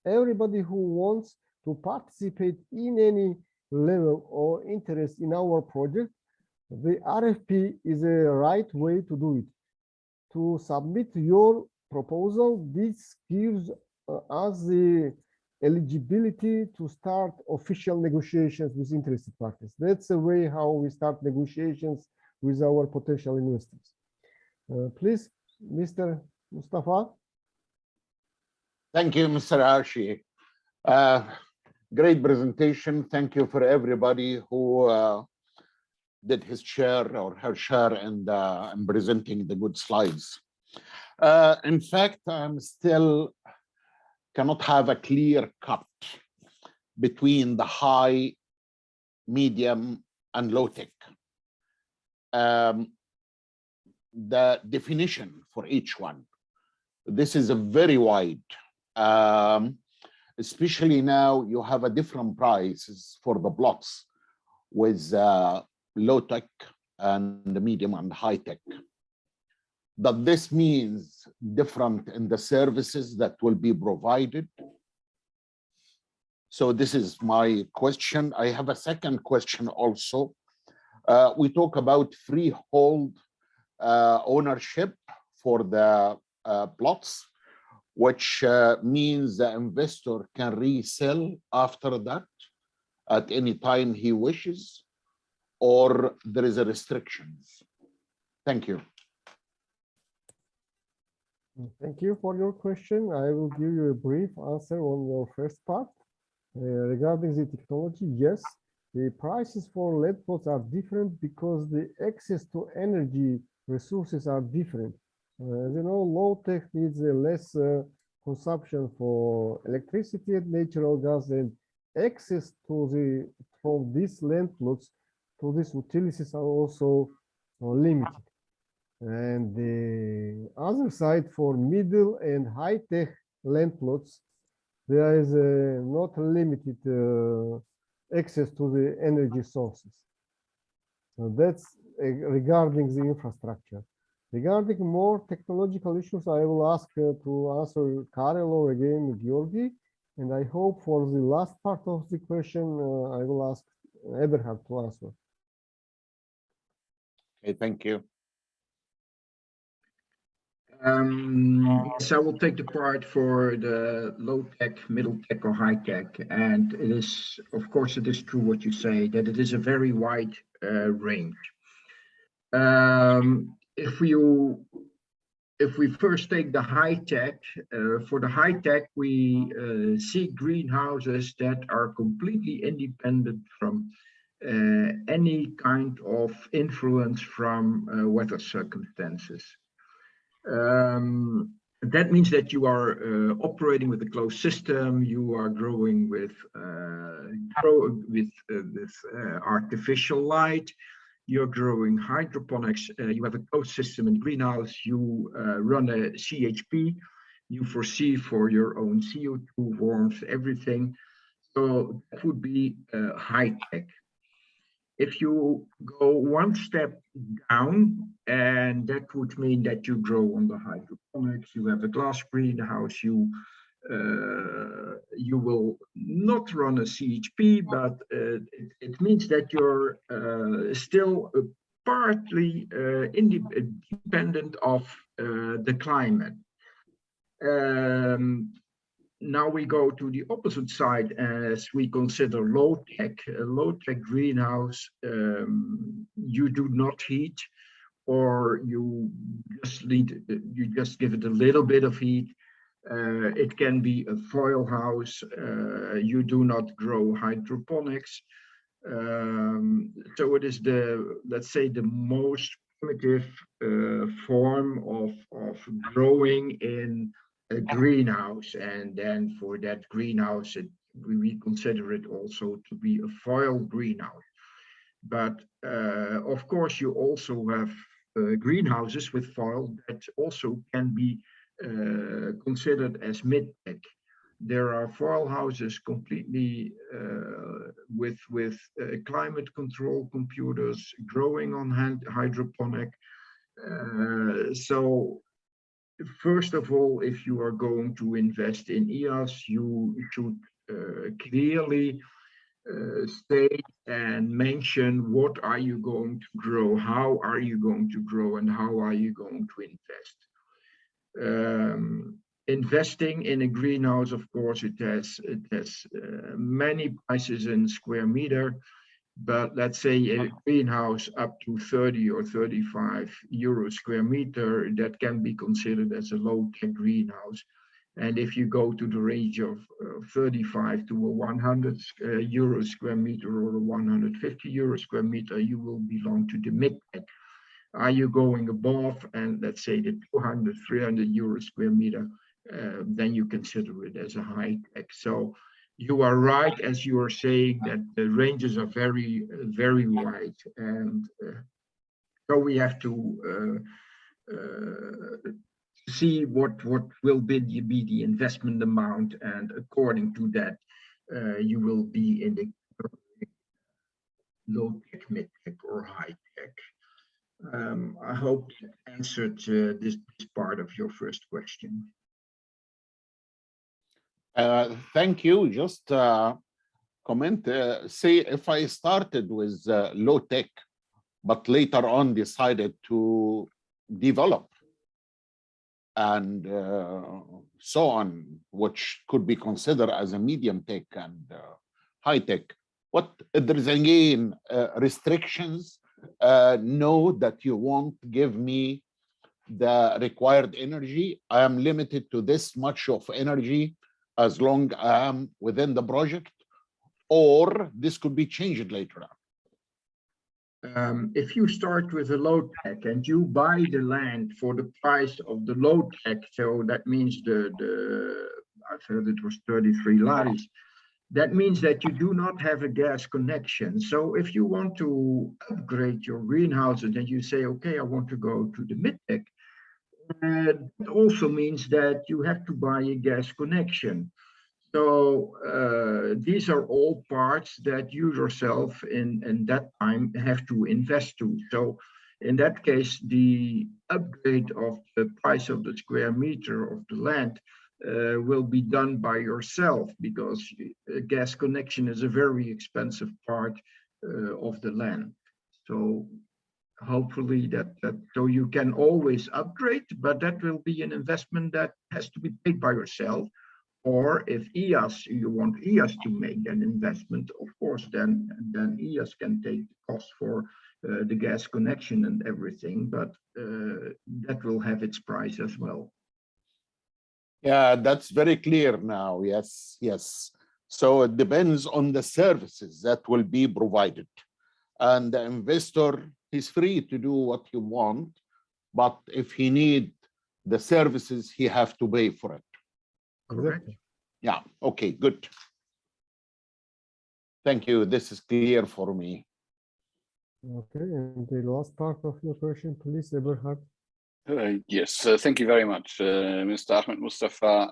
everybody who wants to participate in any level or interest in our project, the RFP is a right way to do it. To submit your proposal, this gives us the eligibility to start official negotiations with interested parties. That's the way how we start negotiations with our potential investors. Please, Mr. Mustafa. Thank you, Mr. Arshi. Great presentation. Thank you for everybody who did his share or her share in presenting the good slides. In fact, I'm still cannot have a clear cut between the high, medium, and low tech. The definition for each one. This is a very wide, especially now you have a different prices for the blocks with low tech and the medium and high tech. That this means different in the services that will be provided. So this is my question. I have a second question also. We talk about freehold ownership for the plots, which means the investor can resell after that at any time he wishes, or there is a restrictions. Thank you. Thank you for your question. I will give you a brief answer on your first part. Regarding the technology, yes, The prices for LED plots are different because the access to energy resources are different. As you know, low tech needs a less consumption for electricity and natural gas, and access to from these land plots to these utilities are also limited. And the other side, for middle and high tech land plots, there is not limited access to the energy sources. So that's regarding the infrastructure. Regarding more technological issues, I will ask to answer Karel or again Georgi, and I hope for the last part of the question, I will ask Eberhard to answer. Okay, thank you. So I will take the part for the low tech, middle tech, or high tech. And it is, of course, it is true what you say, that it is a very wide range. If we first take the high tech, for the high tech, we see greenhouses that are completely independent from any kind of influence from weather circumstances. That means that you are operating with a closed system. You are growing with artificial light. You're growing hydroponics. You have a closed system in greenhouse. You run a CHP. You foresee for your own CO2, warmth, everything. So that would be high tech. If you go one step down, and that would mean that you grow on the hydroponics, you have a glass greenhouse, you will not run a CHP, but it means that you're still partly independent of the climate. Now we go to the opposite side as we consider low tech. A low tech greenhouse, you do not heat, or you just give it a little bit of heat. It can be a foil house. You do not grow hydroponics. So it is let's say, the most primitive form of growing in a greenhouse, and then for that greenhouse, we consider it also to be a foil greenhouse. But of course, you also have greenhouses with foil that also can be considered as mid-tech. There are foil houses completely with climate control computers growing on hydroponic. So first of all, if you are going to invest in EOS, you should clearly state and mention what are you going to grow, how are you going to grow, and how are you going to invest. Investing in a greenhouse, of course, it has many prices in square meter. But let's say a greenhouse up to 30 or 35 euros square meter, that can be considered as a low-tech greenhouse. And if you go to the range of 35 to 100 euros square meter or 150 euros square meter, you will belong to the mid-tech. Are you going above, and let's say the 200, 300 euros square meter, then you consider it as a high-tech. So you are right, as you are saying, that the ranges are very, very wide, and so we have to see what will be the investment amount, and according to that, you will be in the low tech, mid tech, or high tech. I hope that answered this part of your first question. Thank you. Just comment, say if I started with low tech, but later on decided to develop and so on, which could be considered as a medium tech and high tech, what there is again restrictions? Know that you won't give me the required energy. I am limited to this much of energy as long as I am within the project, or this could be changed later on? If you start with a low tech and you buy the land for the price of the low tech, so that means I thought it was 33 laris. That means that you do not have a gas connection. So if you want to upgrade your greenhouses and you say, okay, I want to go to the mid-tech, it also means that you have to buy a gas connection. So these are all parts that you yourself in that time have to invest to. So in that case, the upgrade of the price of the square meter of the land will be done by yourself, because a gas connection is a very expensive part of the land. So hopefully so you can always upgrade, but that will be an investment that has to be paid by yourself. Or if you want EAS to make an investment, of course, then EAS can take the cost for the gas connection and everything, but that will have its price as well. Yeah, that's very clear now. Yes, yes. So it depends on the services that will be provided. And the investor is free to do what he wants, but if he needs the services, he has to pay for it. Correct. Yeah, okay, good. Thank you. This is clear for me. Okay, and the last part of your question, please, Eberhard. Yes, thank you very much, Mr. Ahmed Mustafa.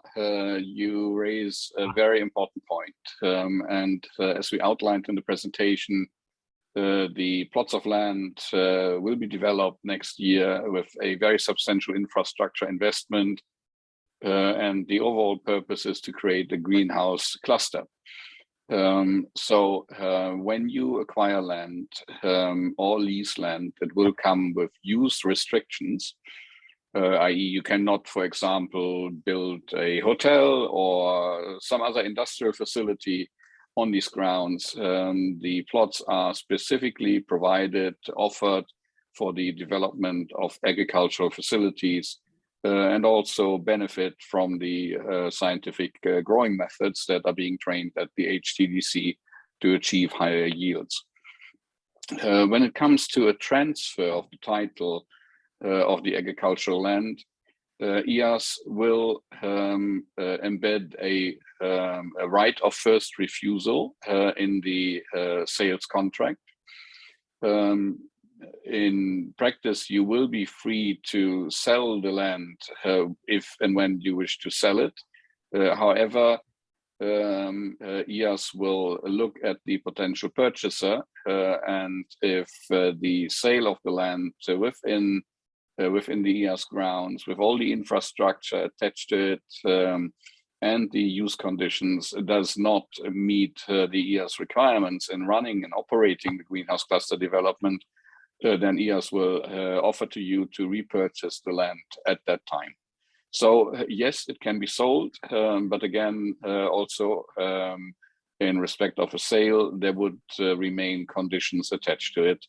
You raise a very important point. And as we outlined in the presentation, the plots of land will be developed next year with a very substantial infrastructure investment. And the overall purpose is to create a greenhouse cluster. So when you acquire land or lease land, it will come with use restrictions, i.e. you cannot, for example, build a hotel or some other industrial facility on these grounds. The plots are specifically offered for the development of agricultural facilities, and also benefit from the scientific growing methods that are being trained at the HTDC to achieve higher yields. When it comes to a transfer of the title of the agricultural land, EAS will embed a right of first refusal in the sales contract. In practice, you will be free to sell the land if and when you wish to sell it. However, EAS will look at the potential purchaser, and if the sale of the land within the EAS grounds, with all the infrastructure attached to it and the use conditions, does not meet the EAS requirements in running and operating the greenhouse cluster development, then EAS will offer to you to repurchase the land at that time. So yes, it can be sold, but again, also in respect of a sale, there would remain conditions attached to it.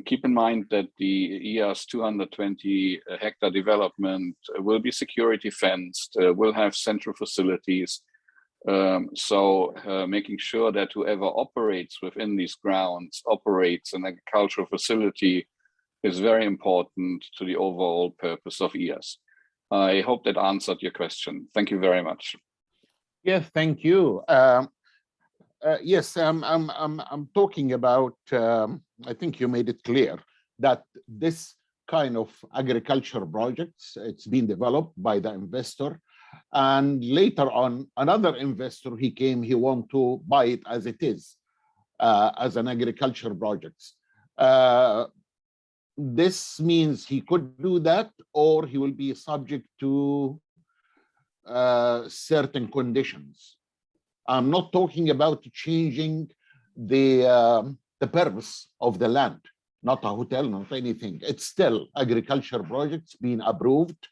Keep in mind that the EAS 220 hectare development will be security fenced, will have central facilities. So making sure that whoever operates within these grounds operates an agricultural facility is very important to the overall purpose of EAS. I hope that answered your question. Thank you very much. Yes, thank you. Yes, I'm talking about, I think you made it clear that this kind of agriculture projects, it's been developed by the investor. And later on, another investor, he came, he want to buy it as it is, as an agriculture project. This means he could do that, or he will be subject to certain conditions. I'm not talking about changing the purpose of the land, not a hotel, not anything. It's still agriculture projects being approved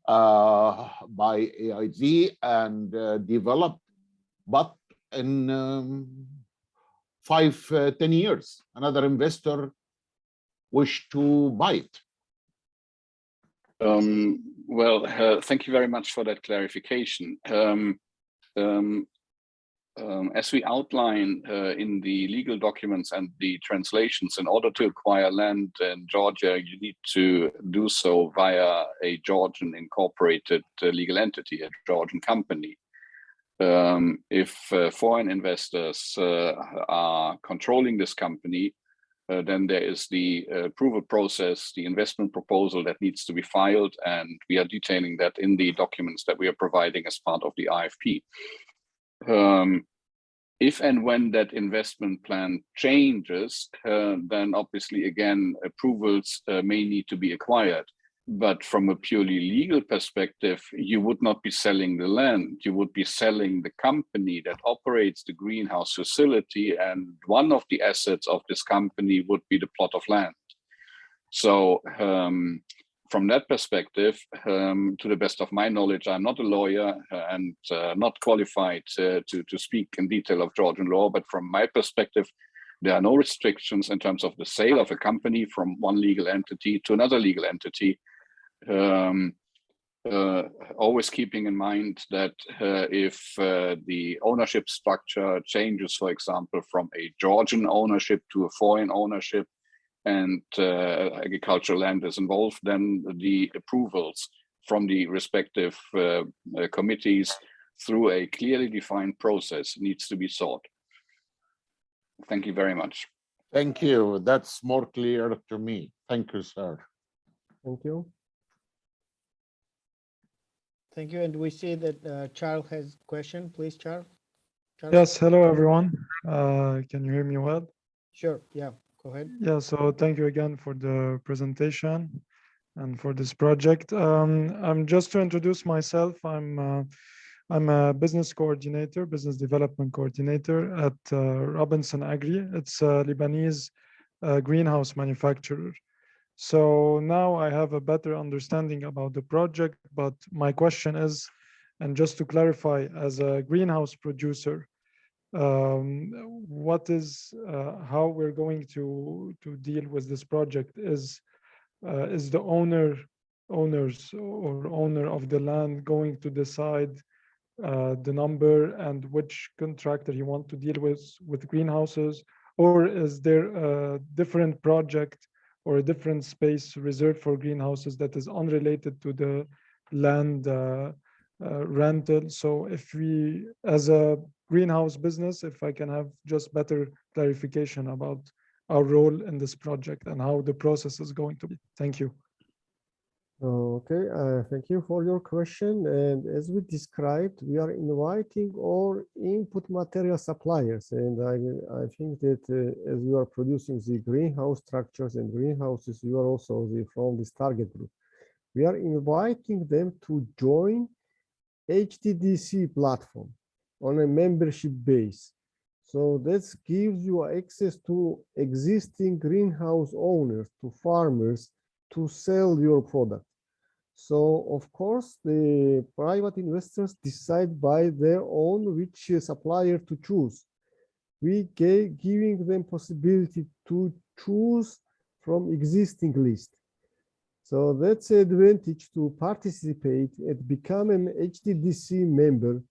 by AIZ and developed, but in 5-10 years, another investor wish to buy it. Well, thank you very much for that clarification. As we outline in the legal documents and the translations, in order to acquire land in Georgia, you need to do so via a Georgian incorporated legal entity, a Georgian company. If foreign investors are controlling this company, then there is the approval process, the investment proposal that needs to be filed, and we are detailing that in the documents that we are providing as part of the RfP. If and when that investment plan changes, then obviously, again, approvals may need to be acquired. But from a purely legal perspective, you would not be selling the land. You would be selling the company that operates the greenhouse facility, and one of the assets of this company would be the plot of land. So from that perspective, to the best of my knowledge, I'm not a lawyer and not qualified to speak in detail of Georgian law, but from my perspective, there are no restrictions in terms of the sale of a company from one legal entity to another legal entity. Always keeping in mind that if the ownership structure changes, for example, from a Georgian ownership to a foreign ownership, and agricultural land is involved, then the approvals from the respective committees through a clearly defined process needs to be sought. Thank you very much. Thank you. That's more clear to me. Thank you, sir. Thank you. Thank you. And we see that Charles has a question. Please, Charles. Yes, hello everyone. Can you hear me well? Sure, yeah, go ahead. Yeah, so thank you again for the presentation and for this project. I'm just to introduce myself. I'm a business coordinator, business development coordinator at Robinson Agri. It's a Lebanese greenhouse manufacturer. So now I have a better understanding about the project, but my question is, and just to clarify, as a greenhouse producer, what is how we're going to deal with this project? Is the owner of the land going to decide the number and which contractor you want to deal with greenhouses, or is there a different project or a different space reserved for greenhouses that is unrelated to the land rental? So if we, as a greenhouse business, if I can have just better clarification about our role in this project and how the process is going to be. Thank you. Okay, thank you for your question. And as we described, we are inviting all input material suppliers. And I think that as you are producing the greenhouse structures and greenhouses, you are also from this target group. We are inviting them to join HTDC platform on a membership base. So that gives you access to existing greenhouse owners, to farmers, to sell your product. So of course, the private investors decide by their own which supplier to choose. We giving them possibility to choose from existing list. So that's the advantage to participate and become an HTDC member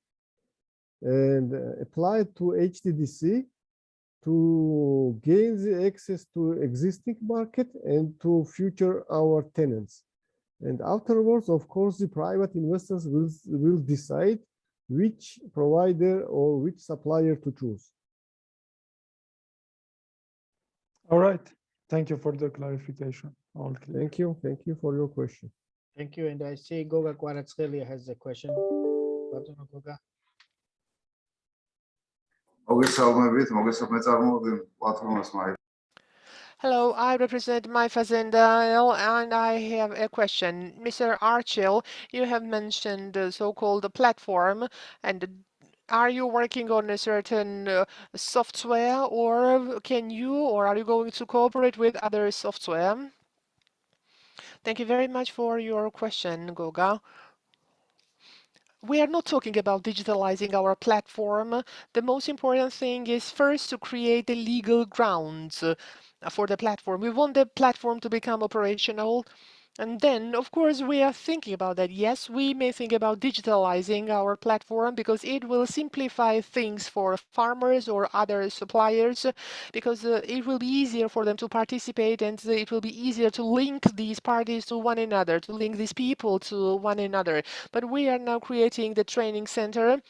and apply to HTDC to gain the access to existing market and to future our tenants. And afterwards, of course, the private investors will decide which provider or which supplier to choose. All right. Thank you for the clarification. All clear. Thank you. Thank you for your question. Thank you. And I see Goga Kvaratskhelia has a question. Goga. Hello, I represent my Fazendale and I have a question. Mr. Archil, you have mentioned the so-called platform, and are you working on a certain software, or are you going to cooperate with other software? Thank you very much for your question, Goga. We are not talking about digitalizing our platform. The most important thing is first to create the legal grounds for the platform. We want the platform to become operational And then, of course, we are thinking about that. Yes, we may think about digitalizing our platform because it will simplify things for farmers or other suppliers, because it will be easier for them to participate, and it will be easier to link these parties to one another, to link these people to one another. But we are now creating the training center,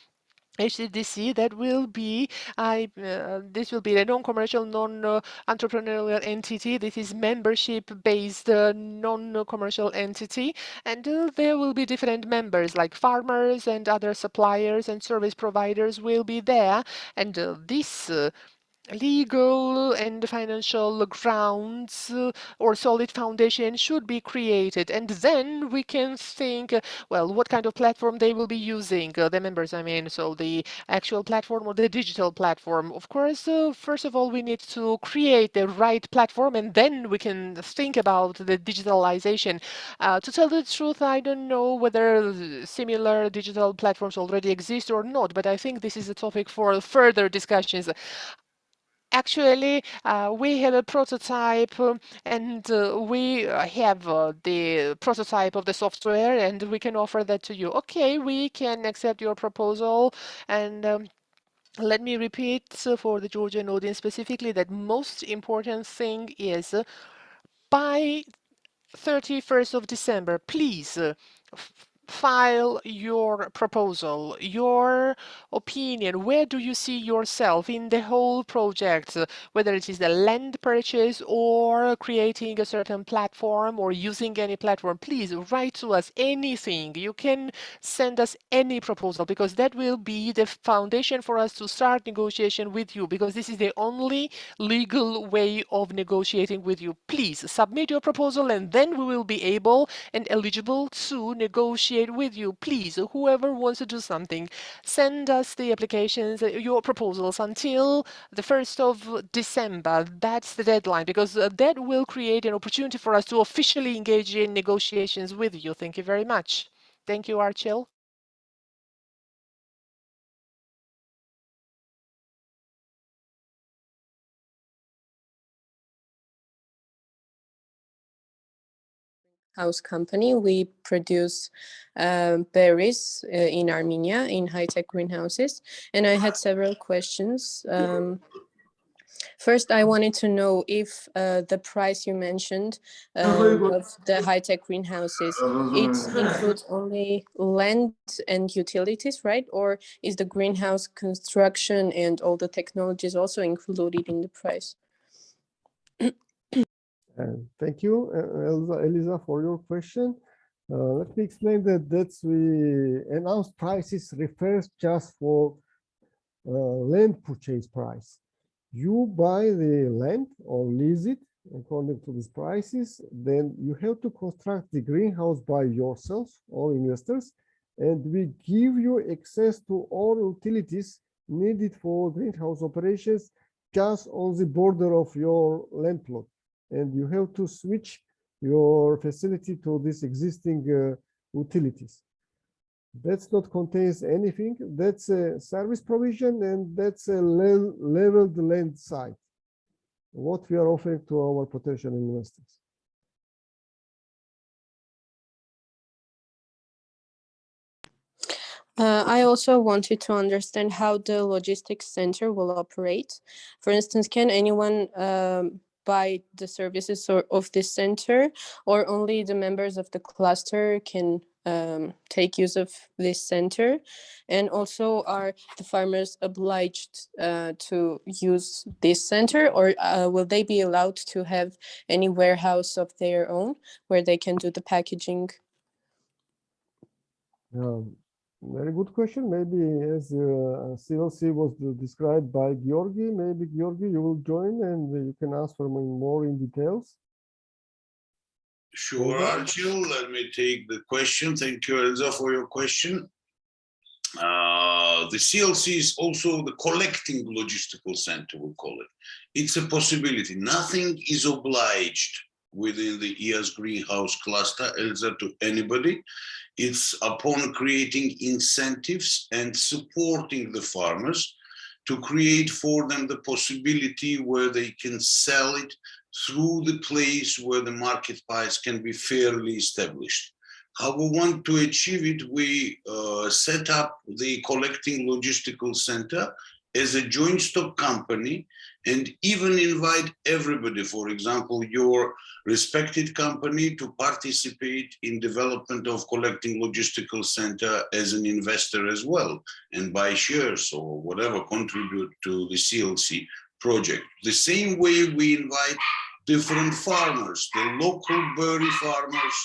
HCDC, that will be this will be a non-commercial, non-entrepreneurial entity. This is membership-based, non-commercial entity, and there will be different members like farmers and other suppliers and service providers will be there, and this legal and financial grounds or solid foundation should be created, and then we can think, well, what kind of platform they will be using, the members, I mean, so the actual platform or the digital platform. Of course, first of all, we need to create the right platform, and then we can think about the digitalization. To tell the truth, I don't know whether similar digital platforms already exist or not, but I think this is a topic for further discussions. Actually, we have a prototype, and we have the prototype of the software, and we can offer that to you. Okay, we can accept your proposal, and let me repeat for the Georgian audience specifically that most important thing is by 31st of December, please file your proposal, your opinion. Where do you see yourself in the whole project, whether it is the land purchase or creating a certain platform or using any platform? Please write to us anything. You can send us any proposal, because that will be the foundation for us to start negotiation with you, because this is the only legal way of negotiating with you. Please submit your proposal, and then we will be able and eligible to negotiate with you. Please, whoever wants to do something, send us the applications, your proposals until the 1st of December. That's the deadline, because that will create an opportunity for us to officially engage in negotiations with you. Thank you very much. Thank you, Archil. House company. We produce berries in Armenia in high-tech greenhouses. And I had several questions. First, I wanted to know if the price you mentioned of the high-tech greenhouses, it includes only land and utilities, right? Or is the greenhouse construction and all the technologies also included in the price? Thank you, Elisa, for your question. Let me explain that we announced prices refers just for land purchase price. You buy the land or lease it according to these prices, then you have to construct the greenhouse by yourself or investors, and we give you access to all utilities needed for greenhouse operations just on the border of your land plot. And you have to switch your facility to this existing utilities. That's not contains anything. That's a service provision, and that's a leveled land site, what we are offering to our potential investors. I also wanted to understand how the logistics center will operate. For instance, can anyone buy the services of this center, or only the members of the cluster can take use of this center? And also, are the farmers obliged to use this center, or will they be allowed to have any warehouse of their own where they can do the packaging? Very good question. Maybe as CLC was described by Georgi, maybe Georgi, you will join and you can answer more in details. Sure, Archil, let me take the question. Thank you, Elsa, for your question. The CLC is also the collecting logistical center, we'll call it. It's a possibility. Nothing is obliged within the EAS greenhouse cluster, Elsa, to anybody. It's upon creating incentives and supporting the farmers to create for them the possibility where they can sell it through the place where the market price can be fairly established. How we want to achieve it, we set up the collecting logistical center as a joint stock company and even invite everybody, for example, your respected company to participate in development of collecting logistical center as an investor as well and buy shares or whatever, contribute to the CLC project. The same way we invite different farmers, the local berry farmers,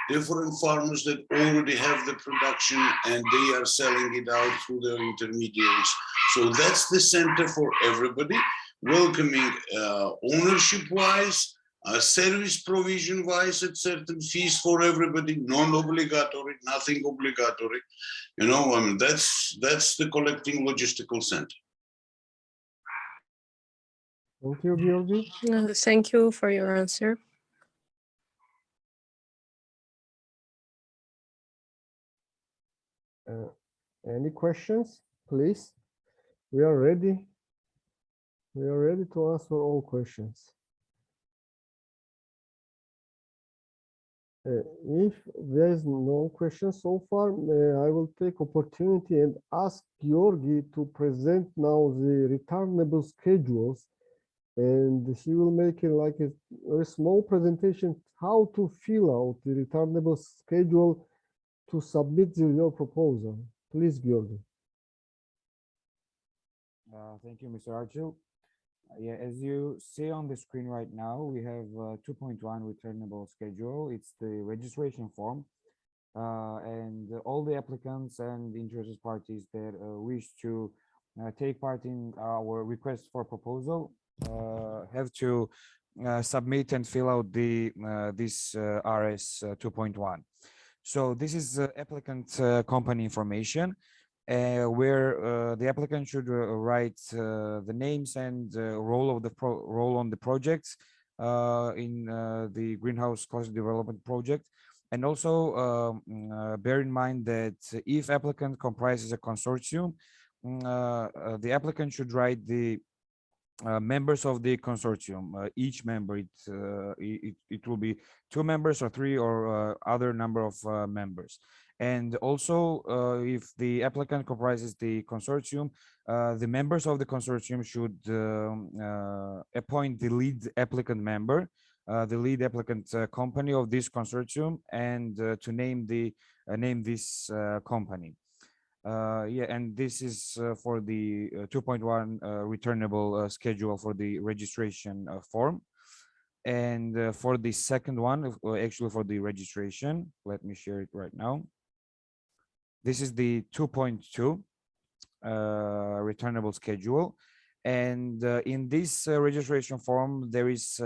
different farmers that already have the production and they are selling it out through their intermediaries. So that's the center for everybody, welcoming ownership-wise, service provision-wise at certain fees for everybody, non-obligatory, nothing obligatory. You know, that's the collecting logistical center. Thank you, Georgi. Thank you for your answer. Any questions, please? We are ready. We are ready to answer all questions. If there is no question so far, I will take opportunity and ask Georgi to present now the returnable schedules, and he will make it like a very small presentation how to fill out the returnable schedule to submit your proposal. Please, Georgi. Thank you, Mr. Archil. Yeah, as you see on the screen right now, we have 2.1 returnable schedule. It's the registration form, and all the applicants and interested parties that wish to take part in our request for proposal have to submit and fill out the this RS 2.1. So this is applicant company information, where the applicant should write the names and role of the role on the projects in the greenhouse cluster development project, and also bear in mind that if applicant comprises a consortium, the applicant should write the members of the consortium. Each member, it will be 2 members or 3 or other number of members. And also, if the applicant comprises the consortium, the members of the consortium should appoint the lead applicant member, the lead applicant company of this consortium, and to name this company. Yeah, and this is for the 2.1 returnable schedule for the registration form. And for the second one, actually for the registration, let me share it right now. This is the 2.2 returnable schedule. And in this registration form, there is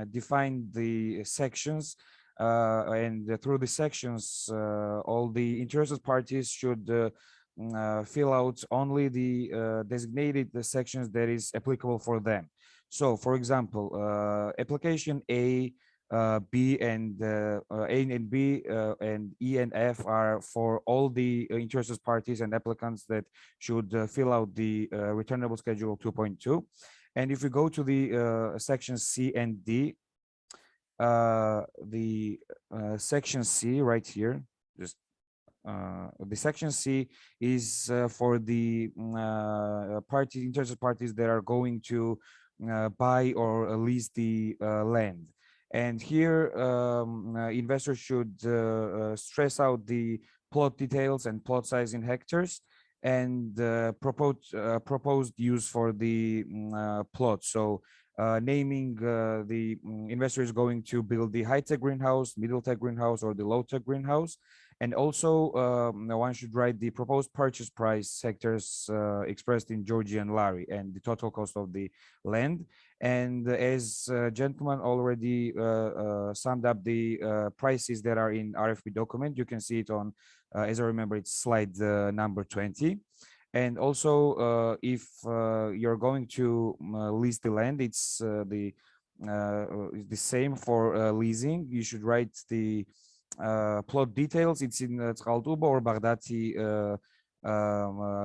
defined the sections, and through the sections, all the interested parties should fill out only the designated sections that is applicable for them. So, for example, application A, B, and A and B and E and F are for all the interested parties and applicants that should fill out the returnable schedule 2.2. And if we go to the section C and D, the section C right here, just the section C is for the interested parties that are going to buy or lease the land. And here, investors should stress out the plot details and plot size in hectares, and proposed use for the plot. So naming the investor is going to build the high-tech greenhouse, middle-tech greenhouse, or the low-tech greenhouse. And also, one should write the proposed purchase price hectares expressed in Georgian lari and the total cost of the land. And as gentlemen already summed up the prices that are in RfP document, you can see it on, as I remember, it's slide number 20. And also, if you're going to lease the land, it's the same for leasing. You should write the plot details. It's in Tkhaltuba or Baghdati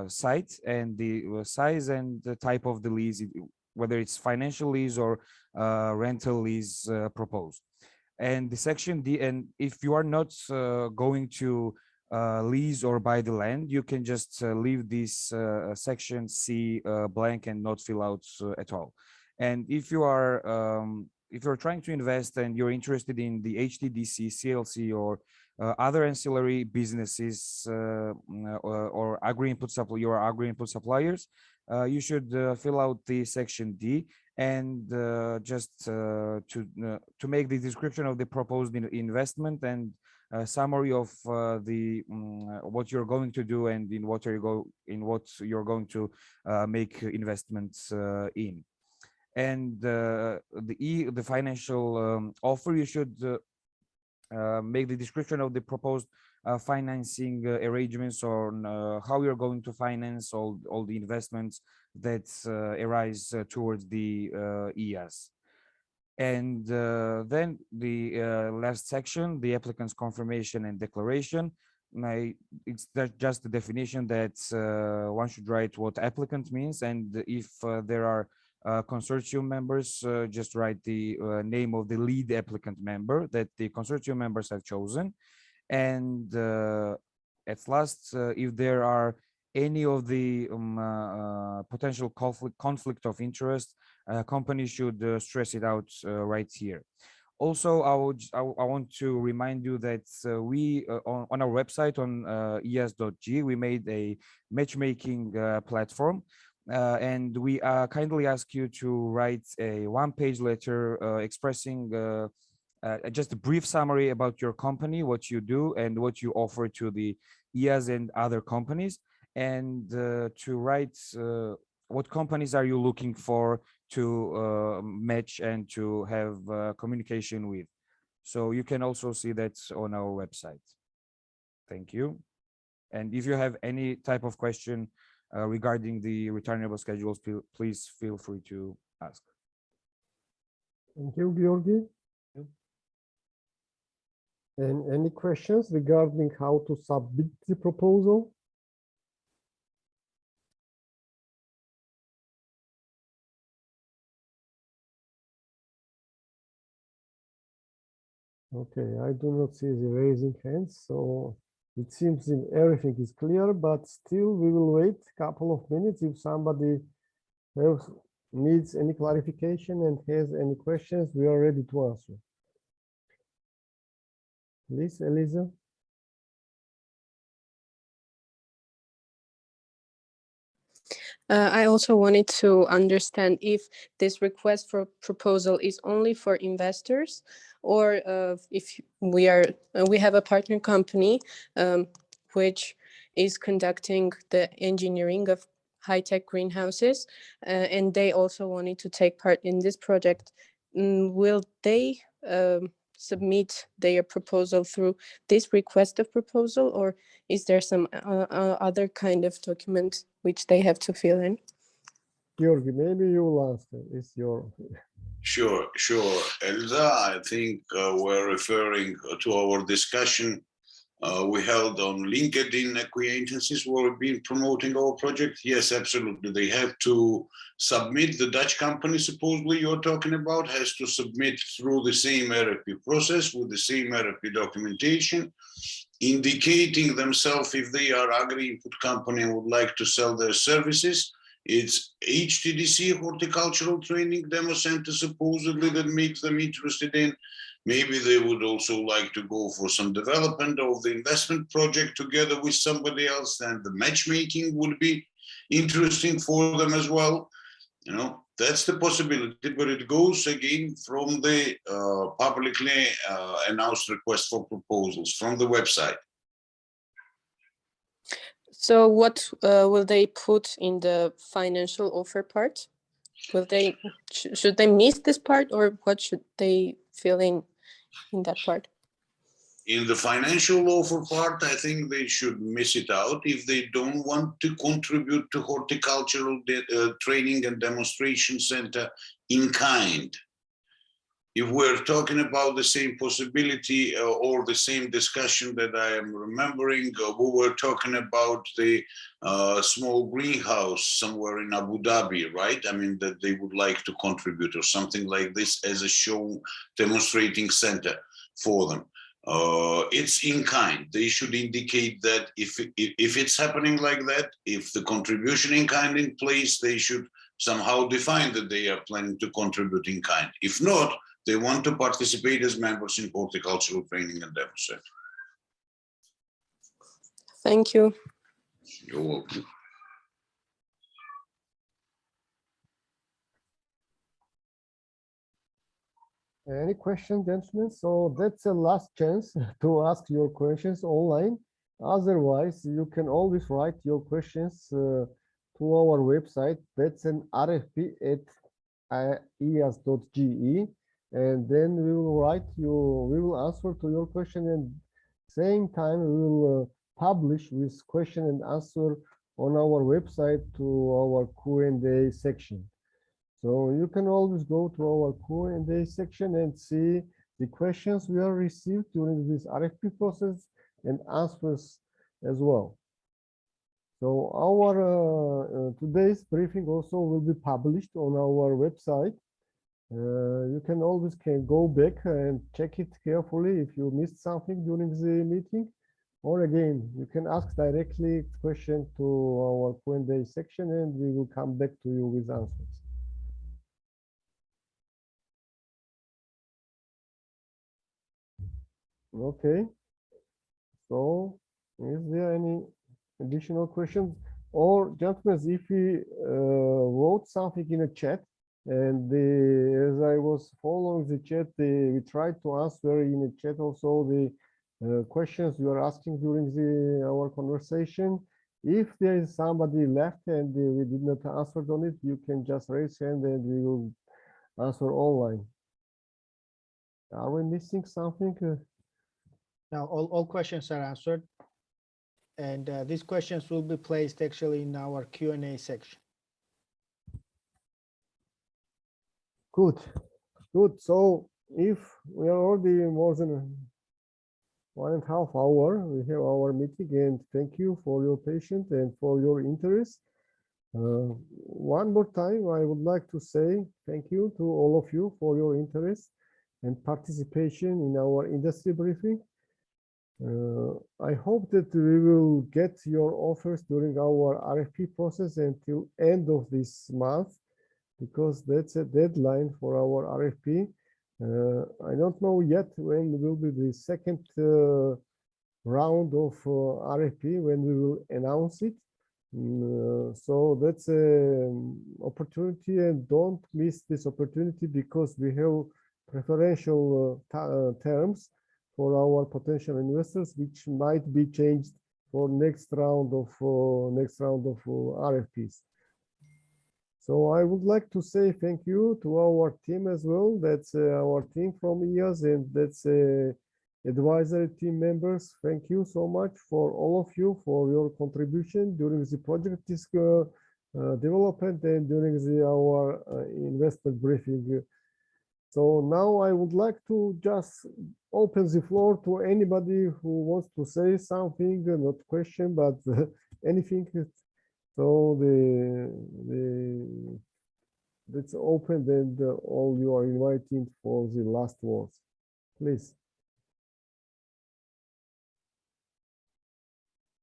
site, and the size and the type of the lease whether it's financial lease or rental lease proposed. And the section D, and if you are not going to lease or buy the land, you can just leave this section C blank and not fill out at all. And if you're trying to invest and you're interested in the HTDC, CLC, or other ancillary businesses or agri-input supply, your agri-input suppliers, you should fill out the section D and just to make the description of the proposed investment and summary of what you're going to do and in what you're going to make investments in. And the financial offer, you should make the description of the proposed financing arrangements on how you're going to finance all the investments that arise towards the EIAS. And then the last section, the applicant's confirmation and declaration. It's just the definition that one should write what applicant means, and if there are consortium members, just write the name of the lead applicant member that the consortium members have chosen. And at last, if there are any of the potential conflict of interest, companies should stress it out right here. Also, I want to remind you that we on our website on EIAS.g, we made a matchmaking platform. And we kindly ask you to write a one-page letter expressing just a brief summary about your company, what you do, and what you offer to the EIAS and other companies, and to write what companies are you looking for to match and to have communication with. So you can also see that on our website. Thank you. And if you have any type of question regarding the returnable schedules, please feel free to ask. Thank you, Georgi. And any questions regarding how to submit the proposal? Okay, I do not see the raising hands, so it seems everything is clear, but still we will wait a couple of minutes if somebody else needs any clarification and has any questions, we are ready to answer. Please, Eliza. I also wanted to understand if this request for proposal is only for investors, or if we have a partner company which is conducting the engineering of high-tech greenhouses, and they also wanted to take part in this project. Will they submit their proposal through this request of proposal, or is there some other kind of document which they have to fill in? Georgi, maybe you will answer. It's your... Sure. Elza, I think we're referring to our discussion we held on LinkedIn acquaintances who have been promoting our project. Yes, absolutely. They have to submit, the Dutch company supposedly you're talking about has to submit through the same RfP process with the same RfP documentation, indicating themselves if they are agri-input company and would like to sell their services. It's HTDC, horticultural training demo center, supposedly, that makes them interested in. Maybe they would also like to go for some development of the investment project together with somebody else, and the matchmaking would be interesting for them as well. You know, that's the possibility, but it goes again from the publicly announced request for proposals from the website. So what will they put in the financial offer part? Will they, should they miss this part, or what should they fill in that part? In the financial offer part, I think they should miss it out if they don't want to contribute to horticultural training and demonstration center in kind. if we're talking about the same possibility or the same discussion that I am remembering, we were talking about the small greenhouse somewhere in Abu Dhabi, right? I mean, that they would like to contribute or something like this as a show demonstrating center for them. It's in kind. They should indicate that if it's happening like that, if the contribution in kind in place, they should somehow define that they are planning to contribute in kind. If not, they want to participate as members in horticultural training and demonstration. Thank you. You're welcome. Any questions, gentlemen? So that's the last chance to ask your questions online. Otherwise, you can always write your questions to our website. That's an rfp@ias.ge, and then we will write you. We will answer to your question, and same time we will publish this question and answer on our website to our Q&A section. So you can always go to our Q&A section and see the questions we have received during this RFP process and answers as well. So our today's briefing also will be published on our website. You can always go back and check it carefully if you missed something during the meeting. Or again, you can ask directly question to our Q&A section and we will come back to you with answers. Okay, so is there any additional questions? Or gentlemen, if we wrote something in a chat and as I was following the chat, we tried to answer in the chat also the questions you are asking during our conversation. If there is somebody left and we did not answer on it, you can just raise hand and we will answer online. Are we missing something? Now, all questions are answered, and these questions will be placed actually in our Q&A section. Good, good. So if we are already more than 1.5 hours, we have our meeting, and thank you for your patience and for your interest. One more time, I would like to say thank you to all of you for your interest and participation in our industry briefing. I hope that we will get your offers during our RFP process until end of this month, because that's a deadline for our RFP. I don't know yet when will be the second round of RFP, when we will announce it. So that's an opportunity, and don't miss this opportunity, because we have preferential terms for our potential investors, which might be changed for next round of RFPs. So I would like to say thank you to our team as well. That's our team from IAS, and that's advisory team members. Thank you so much for all of you for your contribution during the project development and during our investor briefing. So now I would like to just open the floor to anybody who wants to say something, not question, but anything. So it's open, and all you are invited for the last words, please.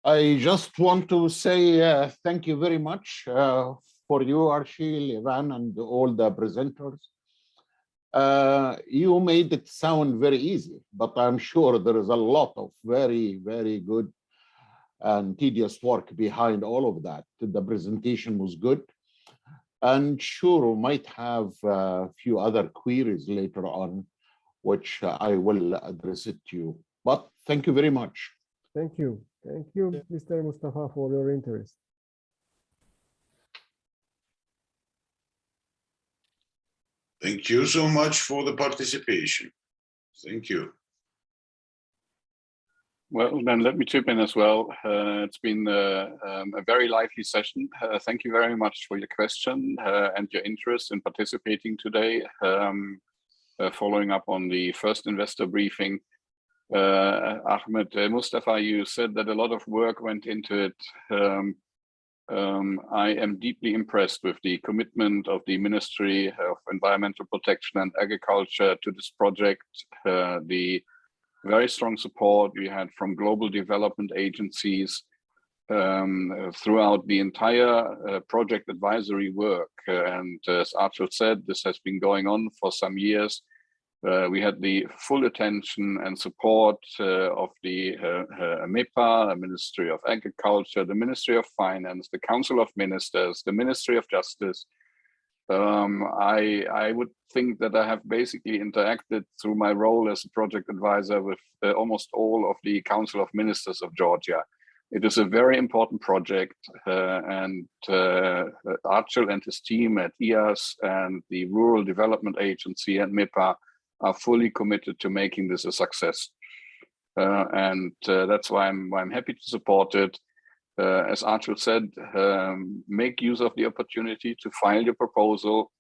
I just want to say thank you very much for you, Archie, Ivan, and all the presenters. You made it sound very easy, but I'm sure there is a lot of very, very good and tedious work behind all of that. The presentation was good, and sure, we might have a few other queries later on, which I will address it to you. But thank you very much. Thank you. Thank you, Mr. Mustafa, for your interest. Thank you so much for the participation. Thank you. Well, then let me chip in as well. It's been a very lively session. Thank you very much for your question and your interest in participating today. following up on the first investor briefing. Ahmed Mustafa, you said that a lot of work went into it. I am deeply impressed with the commitment of the Ministry of Environmental Protection and Agriculture to this project, the very strong support we had from global development agencies throughout the entire project advisory work. And as Archel said, this has been going on for some years. We had the full attention and support of the MEPA, the Ministry of Agriculture, the Ministry of Finance, the Council of Ministers, the Ministry of Justice. I would think that I have basically interacted through my role as a project advisor with almost all of the Council of Ministers of Georgia. It is a very important project, and Archel and his team at IAS and the Rural Development Agency and MEPA are fully committed to making this a success. And that's why I'm happy to support it. As Archel said, make use of the opportunity to file your proposal.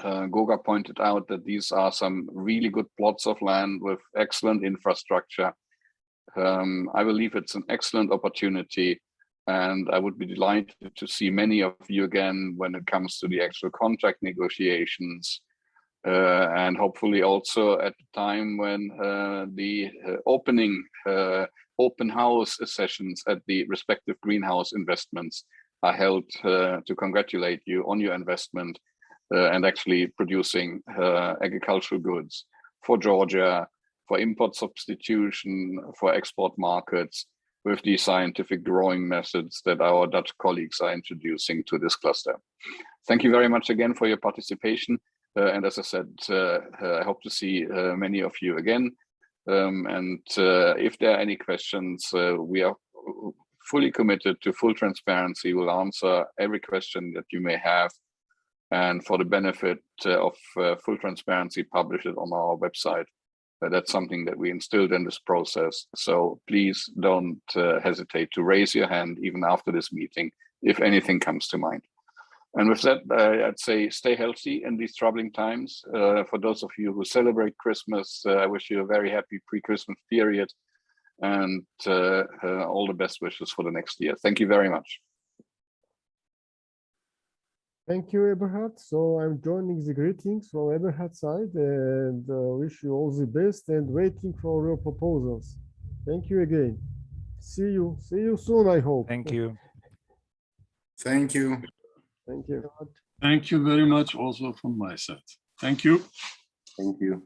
Goga pointed out that these are some really good plots of land with excellent infrastructure. I believe it's an excellent opportunity, and I would be delighted to see many of you again when it comes to the actual contract negotiations. And hopefully also at the time when the opening open house sessions at the respective greenhouse investments are held to congratulate you on your investment and actually producing agricultural goods for Georgia, for import substitution, for export markets, with the scientific growing methods that our Dutch colleagues are introducing to this cluster. Thank you very much again for your participation. And as I said, I hope to see many of you again. And if there are any questions, we are fully committed to full transparency. We'll answer every question that you may have. And for the benefit of full transparency, publish it on our website. That's something that we instilled in this process. So please don't hesitate to raise your hand even after this meeting, if anything comes to mind. And with that, I'd say stay healthy in these troubling times. For those of you who celebrate Christmas, I wish you a very happy pre-Christmas period and all the best wishes for the next year. Thank you very much. Thank you, Eberhard. So I'm joining the greetings from Eberhard's side and wish you all the best and waiting for your proposals. Thank you again. See you soon, I hope. Thank you. Thank you. Thank you. Thank you very much also from my side. Thank you. Thank you.